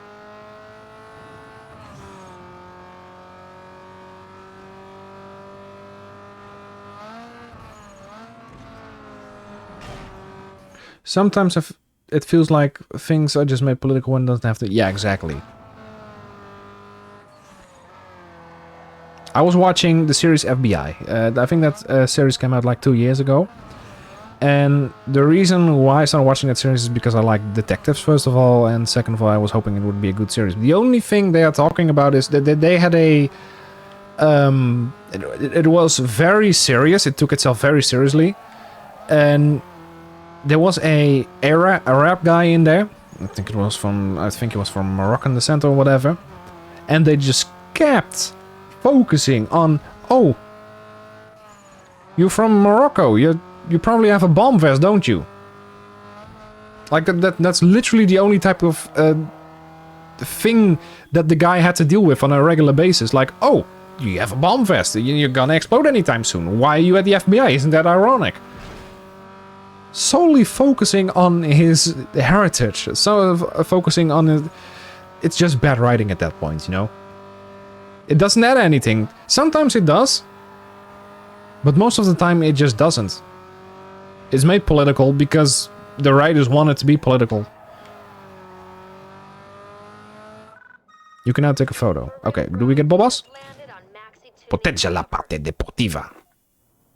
Sometimes it feels like things are just made political when it doesn't have to. Yeah, exactly. I was watching the series FBI. I think that series came out like 2 years ago. And the reason why I started watching that series is because I like detectives, first of all, and second of all, I was hoping it would be a good series. The only thing they are talking about is that they had a... it was very serious. It took itself very seriously. And there was a Arab guy in there. I think it was from Moroccan descent or whatever. And they just kept focusing on, oh, you're from Morocco. You probably have a bomb vest, don't you? Like that's literally the only type of thing that the guy had to deal with on a regular basis. Like, oh, you have a bomb vest. You're gonna explode anytime soon. Why are you at the FBI? Isn't that ironic? Solely focusing on his heritage. So focusing on it. It's just bad writing at that point, you know? It doesn't add anything. Sometimes it does. But most of the time it just doesn't. It's made political because the writers want it to be political. You can now take a photo. Okay, do we get Bobas? Potencia la parte deportiva.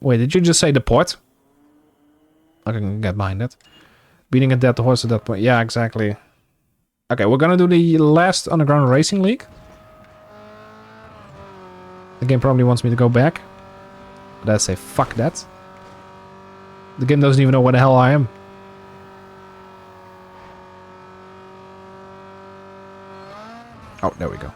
Wait, did you just say the port? I can get behind it. Beating a dead horse at that point. Yeah, exactly. Okay, we're gonna do the last Underground Racing League. The game probably wants me to go back. But I say fuck that. The game doesn't even know where the hell I am. Oh, there we go.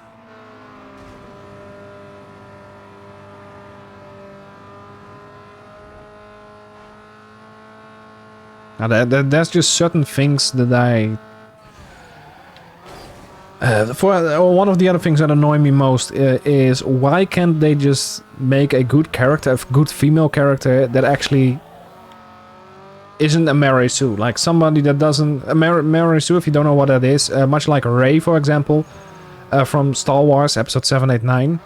Now there's just certain things that I... one of the other things that annoy me most is why can't they just make a good character, a good female character that actually isn't a Mary Sue? Like somebody that doesn't... Mary Sue, if you don't know what that is, much like Rey, for example, from Star Wars Episode 7, 8, 9.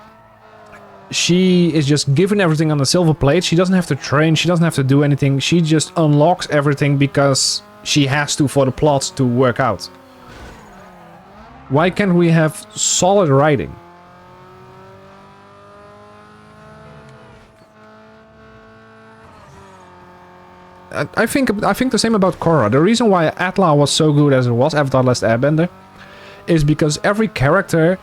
She is just given everything on a silver plate. She doesn't have to train, she doesn't have to do anything. She just unlocks everything because she has to for the plot to work out. Why can't we have solid writing? I think the same about Korra. The reason why Atla was so good as it was, Avatar: Last Airbender, is because every character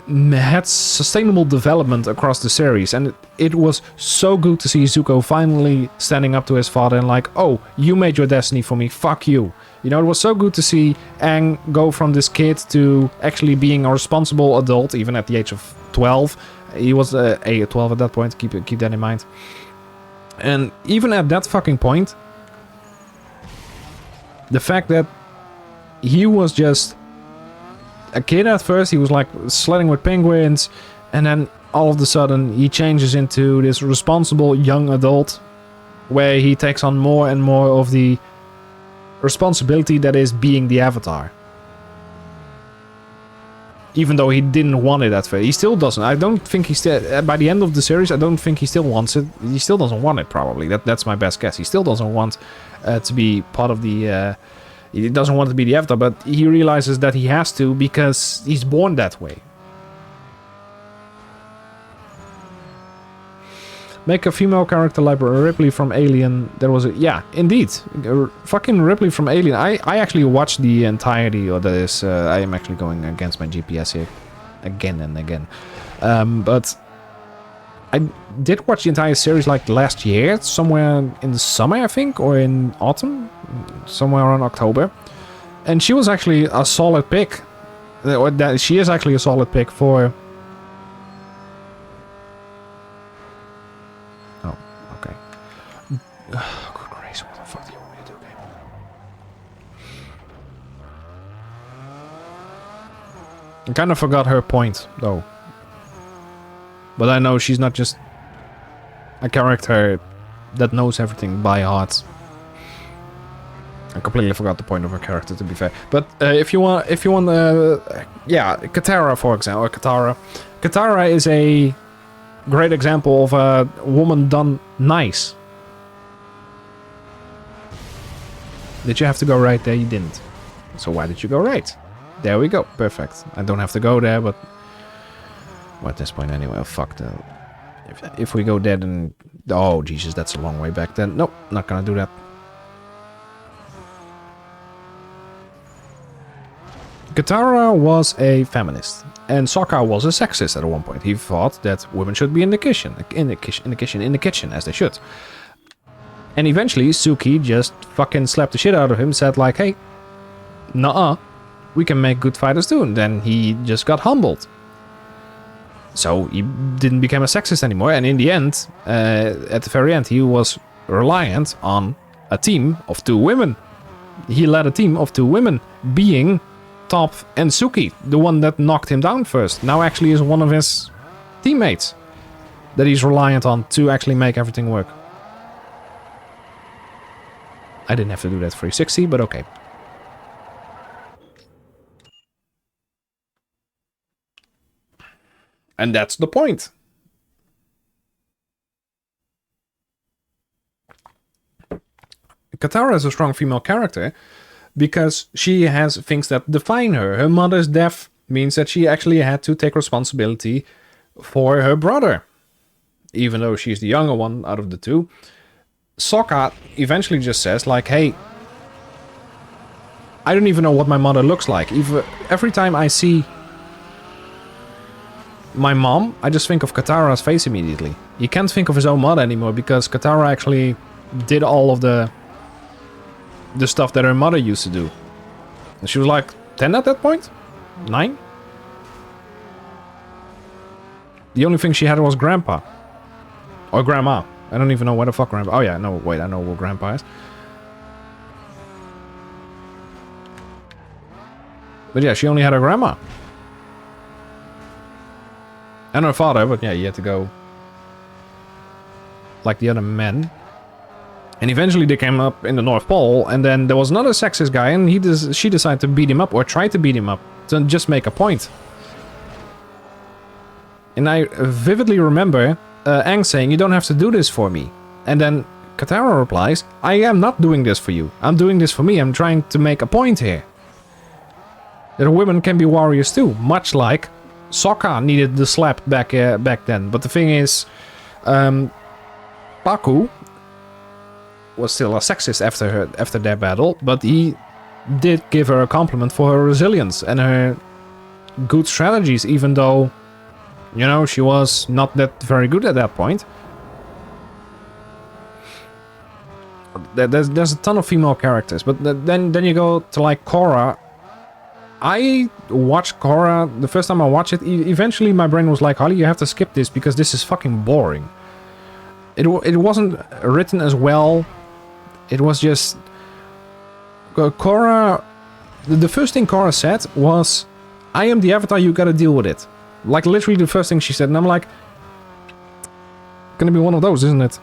had sustainable development across the series, and it was so good to see Zuko finally standing up to his father and like, oh, you made your destiny for me, fuck you. You know, it was so good to see Aang go from this kid to actually being a responsible adult, even at the age of 12. He was 12 at that point, keep that in mind. And even at that fucking point, the fact that he was just a kid at first, he was like sledding with penguins, and then all of a sudden he changes into this responsible young adult where he takes on more and more of the responsibility that is being the Avatar. Even though he didn't want it at first. He still doesn't. I don't think he still... by the end of the series, I don't think he still wants it. He still doesn't want it, probably. That's my best guess. He still doesn't want to be part of the... he doesn't want to be the Avatar, but he realizes that he has to because he's born that way. Make a female character like Ripley from Alien. There was a... yeah, indeed. Fucking Ripley from Alien. I actually watched the entirety of this. I am actually going against my GPS here. Again and again. But I did watch the entire series like last year. Somewhere in the summer, I think. Or in autumn. Somewhere around October. And she was actually a solid pick. She is actually a solid pick for... I kind of forgot her point, though. But I know she's not just a character that knows everything by heart. I completely forgot the point of her character, to be fair. But if you want, yeah, Katara, for example, or Katara. Katara is a great example of a woman done nice. Did you have to go right there? You didn't. So why did you go right? There we go. Perfect. I don't have to go there, but... Well, at this point anyway, fuck the... If we go there, then... Oh, Jesus, that's a long way back then. Nope, not gonna do that. Katara was a feminist, and Sokka was a sexist at one point. He thought that women should be in the kitchen, as they should. And eventually, Suki just fucking slapped the shit out of him, said like, hey, nuh-uh, we can make good fighters too. And then he just got humbled. So he didn't become a sexist anymore, and in the end, at the very end, he was reliant on a team of 2 women. He led a team of 2 women, being Toph and Suki, the one that knocked him down first, now actually is one of his teammates that he's reliant on to actually make everything work. I didn't have to do that 360, but okay. And that's the point. Katara is a strong female character because she has things that define her. Her mother's death means that she actually had to take responsibility for her brother. Even though she's the younger one out of the 2. Sokka eventually just says like, hey, I don't even know what my mother looks like. Every time I see my mom, I just think of Katara's face immediately. He can't think of his own mother anymore because Katara actually did all of the stuff that her mother used to do. And she was like 10 at that point? 9? The only thing she had was grandpa. Or grandma. I don't even know where the fuck grandpa... Oh yeah, no, wait, I know what grandpa is. But yeah, she only had her grandma. And her father, but yeah, he had to go like the other men. And eventually they came up in the North Pole, and then there was another sexist guy, and she decided to beat him up, or try to beat him up, to just make a point. And I vividly remember Aang saying, you don't have to do this for me. And then Katara replies, I am not doing this for you. I'm doing this for me. I'm trying to make a point here. That women can be warriors too, much like Sokka needed the slap back then. But the thing is, Paku was still a sexist after their battle, but he did give her a compliment for her resilience and her good strategies, even though, you know, she was not that very good at that point. There's a ton of female characters, but then you go to like Korra. I watched Korra, the first time I watched it, eventually my brain was like, Holly, you have to skip this because this is fucking boring. It wasn't written as well. It was just... Korra... The first thing Korra said was, I am the Avatar, you gotta deal with it. Like, literally the first thing she said, and I'm like... Gonna be one of those, isn't it?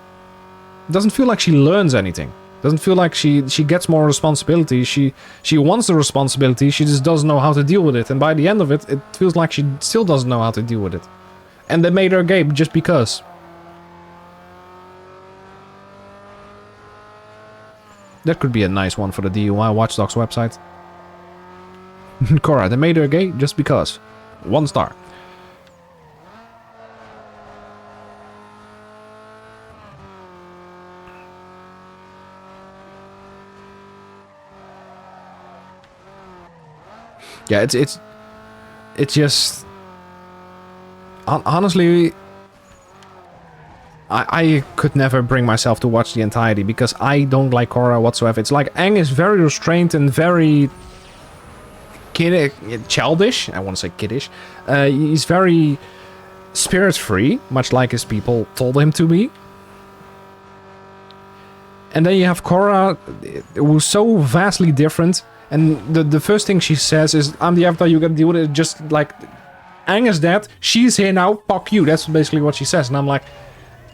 It doesn't feel like she learns anything. Doesn't feel like she gets more responsibility. She wants the responsibility, she just doesn't know how to deal with it. And by the end of it, it feels like she still doesn't know how to deal with it. And they made her gay just because. That could be a nice one for the DUI Watchdogs website. Korra, they made her gay just because. 1 star. Yeah, it's just... Honestly... I could never bring myself to watch the entirety because I don't like Korra whatsoever. It's like Aang is very restrained and very childish. I want to say kiddish. He's very spirit-free, much like his people told him to be. And then you have Korra, who's so vastly different, And the first thing she says is, I'm the Avatar, you gotta deal with it. Just like, Aang is dead, she's here now, fuck you. That's basically what she says. And I'm like,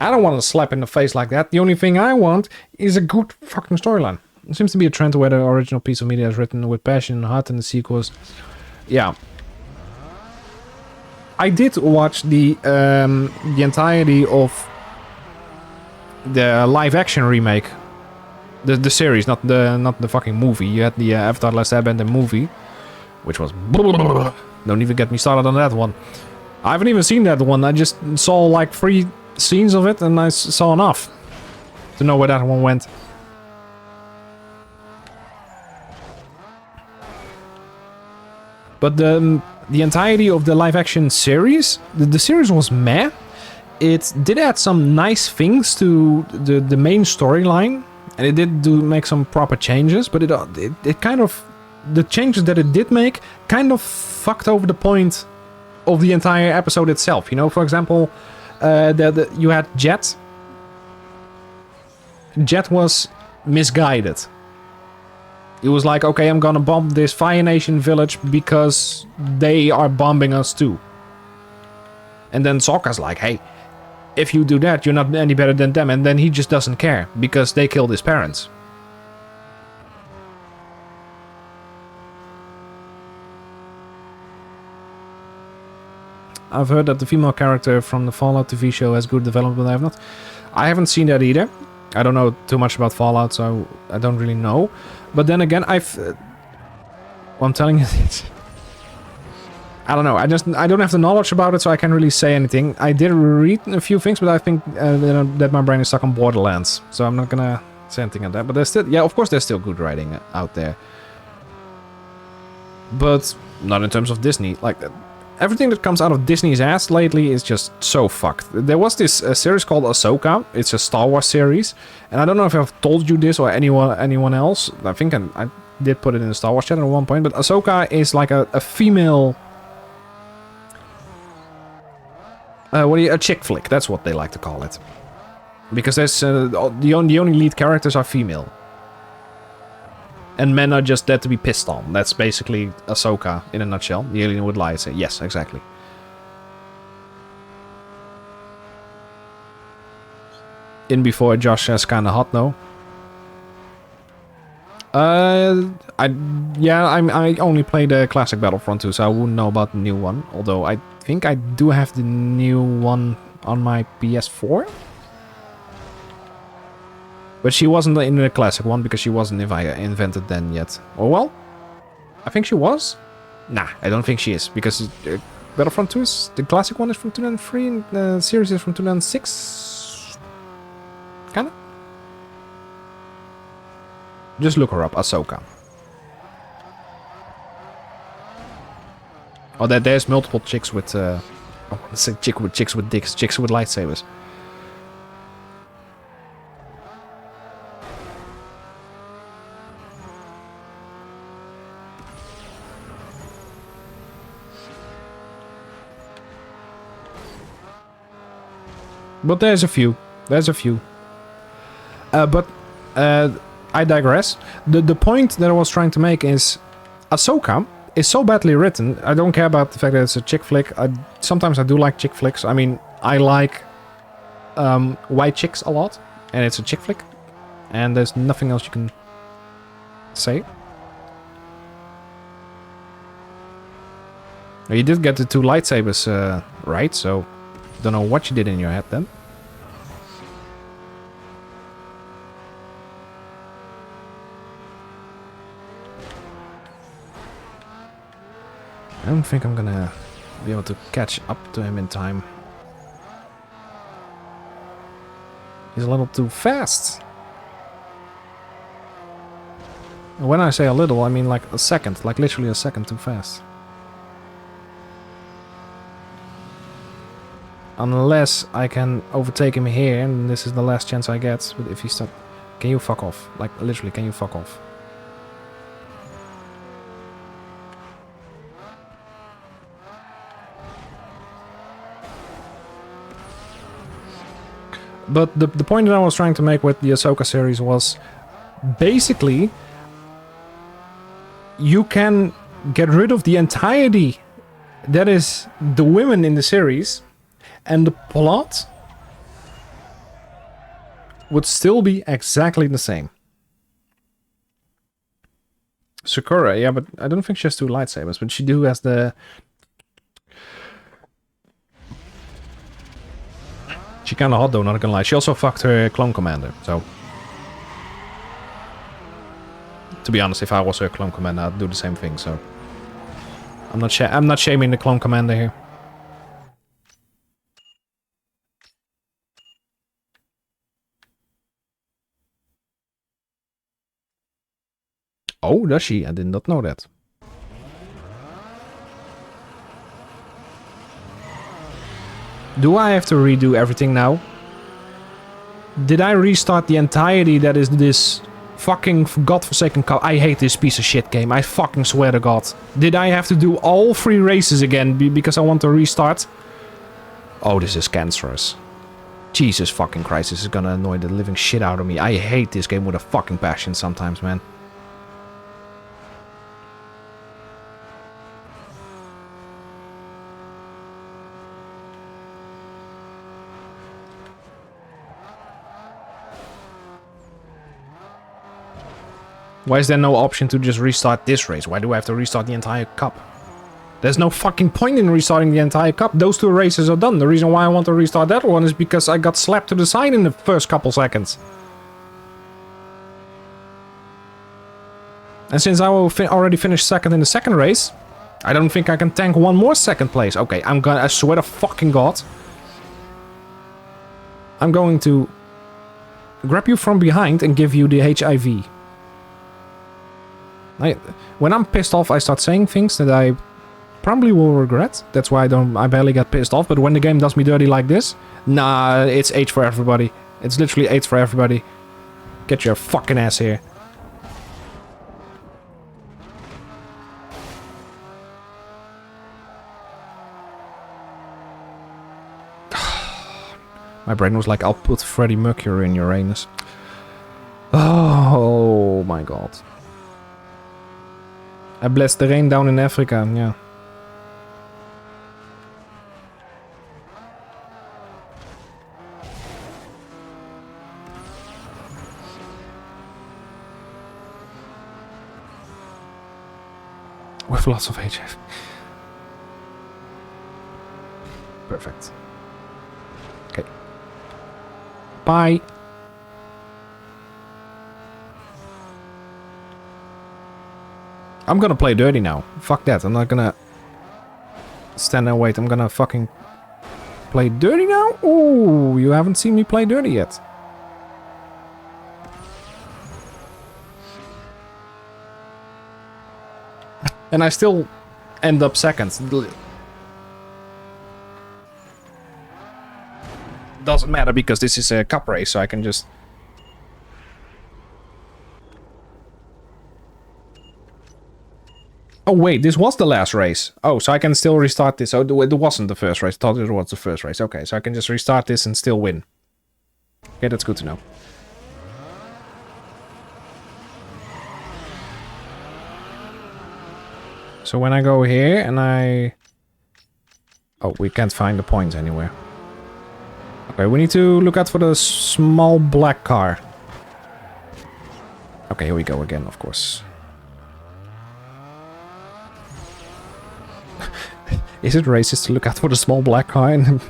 I don't want to slap in the face like that. The only thing I want is a good fucking storyline. It seems to be a trend where the original piece of media is written with passion and heart, and the sequels. Yeah. I did watch the entirety of the live action remake. The series, not the fucking movie. You had the Avatar: Last Airbender movie, which was... Don't even get me started on that one. I haven't even seen that one. I just saw like 3 scenes of it, and I saw enough to know where that one went. But the entirety of the live-action series, the series was meh. It did add some nice things to the main storyline, and it did make some proper changes, but it kind of... The changes that it did make kind of fucked over the point of the entire episode itself. You know, for example, you had Jet. Jet was misguided. He was like, okay, I'm gonna bomb this Fire Nation village because they are bombing us too. And then Sokka's like, hey, if you do that, you're not any better than them. And then he just doesn't care because they killed his parents. I've heard that the female character from the Fallout TV show has good development. I haven't seen that either. I don't know too much about Fallout, so I don't really know. But then again, well, I'm telling you this. I don't know. I don't have the knowledge about it, so I can't really say anything. I did read a few things, but I think that my brain is stuck on Borderlands, so I'm not gonna say anything on that. But there's still, yeah, of course, there's still good writing out there, but not in terms of Disney. Like, everything that comes out of Disney's ass lately is just so fucked. There was this series called Ahsoka. It's a Star Wars series, and I don't know if I've told you this or anyone else. I think I did put it in the Star Wars channel at one point, but Ahsoka is like a female... a chick flick, that's what they like to call it. Because there's the only lead characters are female. And men are just there to be pissed on. That's basically Ahsoka in a nutshell. The alien with lies. Yes, exactly. In before Josh says kinda hot though. I only played the classic Battlefront 2, so I wouldn't know about the new one. Although I think I do have the new one on my PS4. But she wasn't in the classic one because she wasn't invented then yet. Or well, I think she was. Nah, I don't think she is because Battlefront 2 is the classic one is from 2003 and the series is from 2006. Kinda. Just look her up, Ahsoka. Oh, there's multiple chicks with I want to say chicks with dicks, chicks with lightsabers. But there's a few. I digress. The point that I was trying to make is Ahsoka is so badly written. I don't care about the fact that it's a chick flick. Sometimes I do like chick flicks. I mean, I like white chicks a lot, and it's a chick flick, and there's nothing else you can say. You did get the 2 lightsabers right, so don't know what you did in your head then. I don't think I'm gonna be able to catch up to him in time. He's a little too fast. When I say a little, I mean like a second, like literally a second too fast. Unless I can overtake him here, and this is the last chance I get. But if he stop... Can you fuck off? Like, literally, can you fuck off? But the point that I was trying to make with the Ahsoka series was... Basically... you can get rid of the entirety that is the women in the series, and the plot would still be exactly the same. Sakura, yeah, but I don't think she has 2 lightsabers, but she do has the... She kinda hot though, not gonna lie. She also fucked her clone commander, so... To be honest, if I was her clone commander, I'd do the same thing, so... I'm not shaming the clone commander here. Oh, does she? I did not know that. Do I have to redo everything now? Did I restart the entirety that is this fucking godforsaken cup? I hate this piece of shit game, I fucking swear to God. Did I have to do all 3 races again because I want to restart? Oh, this is cancerous. Jesus fucking Christ, this is gonna annoy the living shit out of me. I hate this game with a fucking passion sometimes, man. Why is there no option to just restart this race? Why do I have to restart the entire cup? There's no fucking point in restarting the entire cup. Those 2 races are done. The reason why I want to restart that one is because I got slapped to the side in the first couple seconds. And since I will already finished second in the second race, I don't think I can tank 1 more second place. Okay, I swear to fucking God. I'm going to grab you from behind and give you the HIV. When I'm pissed off, I start saying things that I probably will regret. That's why I barely get pissed off. But when the game does me dirty like this, nah, it's AIDS for everybody. It's literally AIDS for everybody. Get your fucking ass here. My brain was like, I'll put Freddie Mercury in Uranus. Oh my God. I blessed the rain down in Africa, yeah. With lots of HF. Perfect. Okay. Bye. I'm gonna play dirty now. Fuck that. I'm not gonna stand and wait. I'm gonna fucking play dirty now? Ooh, you haven't seen me play dirty yet. And I still end up second. Doesn't matter because this is a cup race, so I can just... Oh wait, this was the last race. Oh, so I can still restart this. Oh, it wasn't the first race. I thought it was the first race. Okay, so I can just restart this and still win. Okay, that's good to know. So when I go here and I... Oh, we can't find the points anywhere. Okay, we need to look out for the small black car. Okay, here we go again, of course. Is it racist to look out for the small black car? And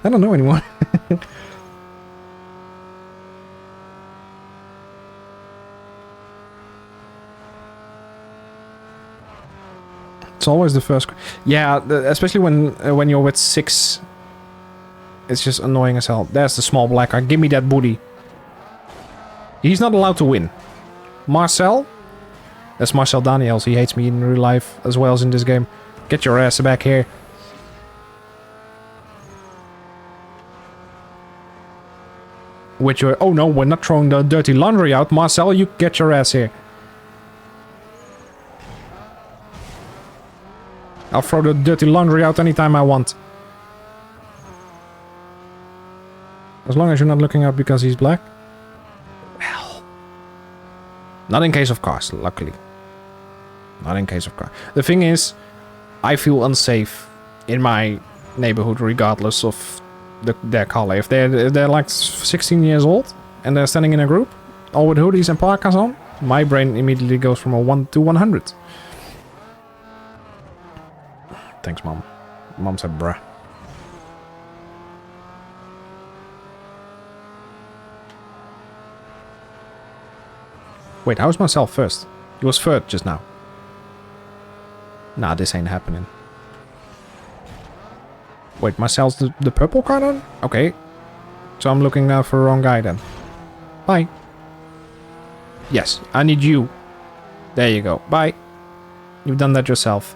I don't know anymore. It's always the first... Yeah, especially when you're with 6. It's just annoying as hell. There's the small black car. Give me that booty. He's not allowed to win. Marcel? That's Marcel Daniels. He hates me in real life as well as in this game. Get your ass back here. With your... Oh no, we're not throwing the dirty laundry out. Marcel, you get your ass here. I'll throw the dirty laundry out anytime I want. As long as you're not looking up because he's black. Well. Not in case of cars, luckily. Not in case of car. The thing is, I feel unsafe in my neighborhood regardless of their color. If they're like 16 years old and they're standing in a group, all with hoodies and parkas on, my brain immediately goes from a 1 to 100. Thanks, Mom. Mom said bruh. Wait, how's myself first? He was third just now. Nah, this ain't happening. Wait, Marcel's the purple card on? Okay. So I'm looking now for the wrong guy then. Bye. Yes, I need you. There you go. Bye. You've done that yourself.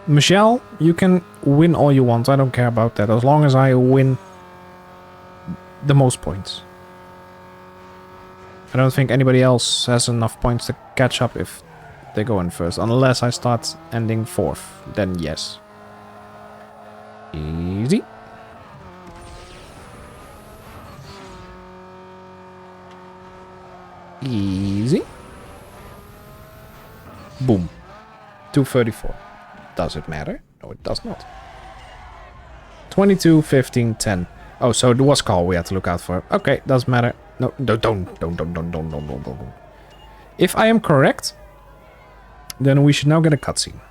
Michelle, you can win all you want. I don't care about that. As long as I win the most points. I don't think anybody else has enough points to catch up if they go in first. Unless I start ending fourth. Then yes. Easy. Easy. Boom. 234. Does it matter? No, it does not. 22, 15, 10. Oh, so it was call we had to look out for. Okay, doesn't matter. No, don't. If I am correct, then we should now get a cutscene.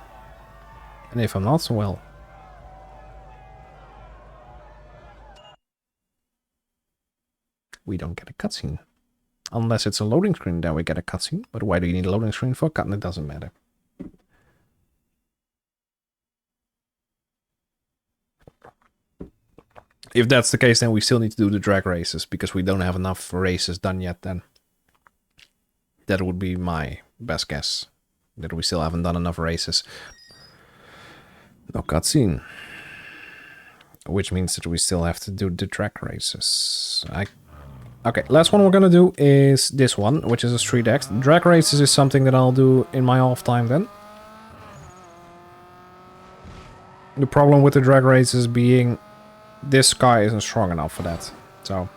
And if I'm not, well... we don't get a cutscene. Unless it's a loading screen, then we get a cutscene. But why do you need a loading screen for a cutscene? It doesn't matter. If that's the case, then we still need to do the drag races, because we don't have enough races done yet then. That would be my best guess. That we still haven't done enough races. No cutscene. Which means that we still have to do the drag races. Okay, last one we're gonna do is this one, which is a street act. Drag races is something that I'll do in my off time then. The problem with the drag races being this car isn't strong enough for that. So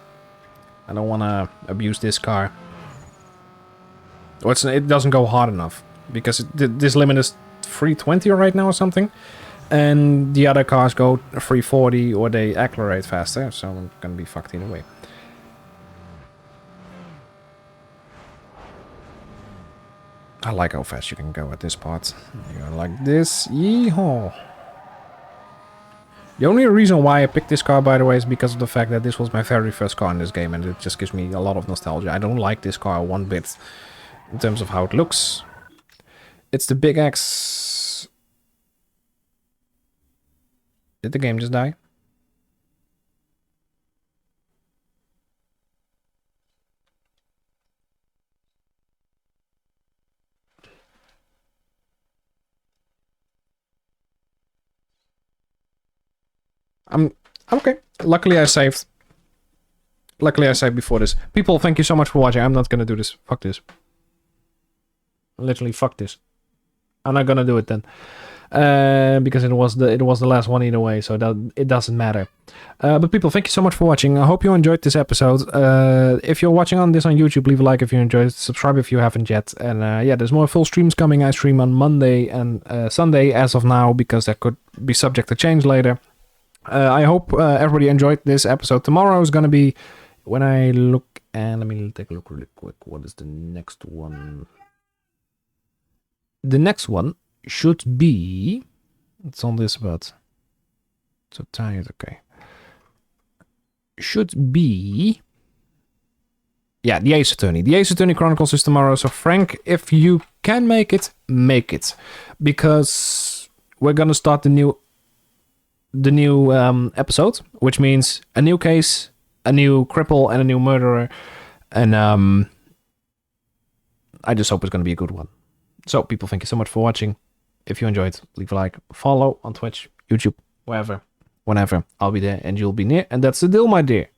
I don't want to abuse this car. Well, it doesn't go hard enough, because this limit is 320 right now or something. And the other cars go 340 or they accelerate faster, so I'm gonna be fucked either way. I like how fast you can go at this part. You go like this. Yeehaw. The only reason why I picked this car, by the way, is because of the fact that this was my very first car in this game, and it just gives me a lot of nostalgia. I don't like this car one bit in terms of how it looks. It's the Big X. Did the game just die? I'm okay. Luckily I saved. Luckily I saved before this. People, thank you so much for watching. I'm not gonna do this. Fuck this. Literally, fuck this. I'm not gonna do it then. Because it was the last one either way, so that it doesn't matter. But people, thank you so much for watching. I hope you enjoyed this episode. If you're watching on YouTube, leave a like if you enjoyed it. Subscribe if you haven't yet. And yeah, there's more full streams coming. I stream on Monday and Sunday as of now, because that could be subject to change later. I hope everybody enjoyed this episode. Tomorrow is gonna be when I look, and let me take a look really quick. What is the next one? The next one should be, it's on this about, so tired, okay. Should be, yeah, the Ace Attorney. The Ace Attorney Chronicles is tomorrow. So Frank, if you can make it, because we're gonna start the new episode, which means a new case, a new cripple, and a new murderer, and I just hope it's gonna be a good one. So people, thank you so much for watching. If you enjoyed, leave a like, follow on Twitch, YouTube, wherever, whenever. I'll be there and you'll be near, and that's the deal, my dear.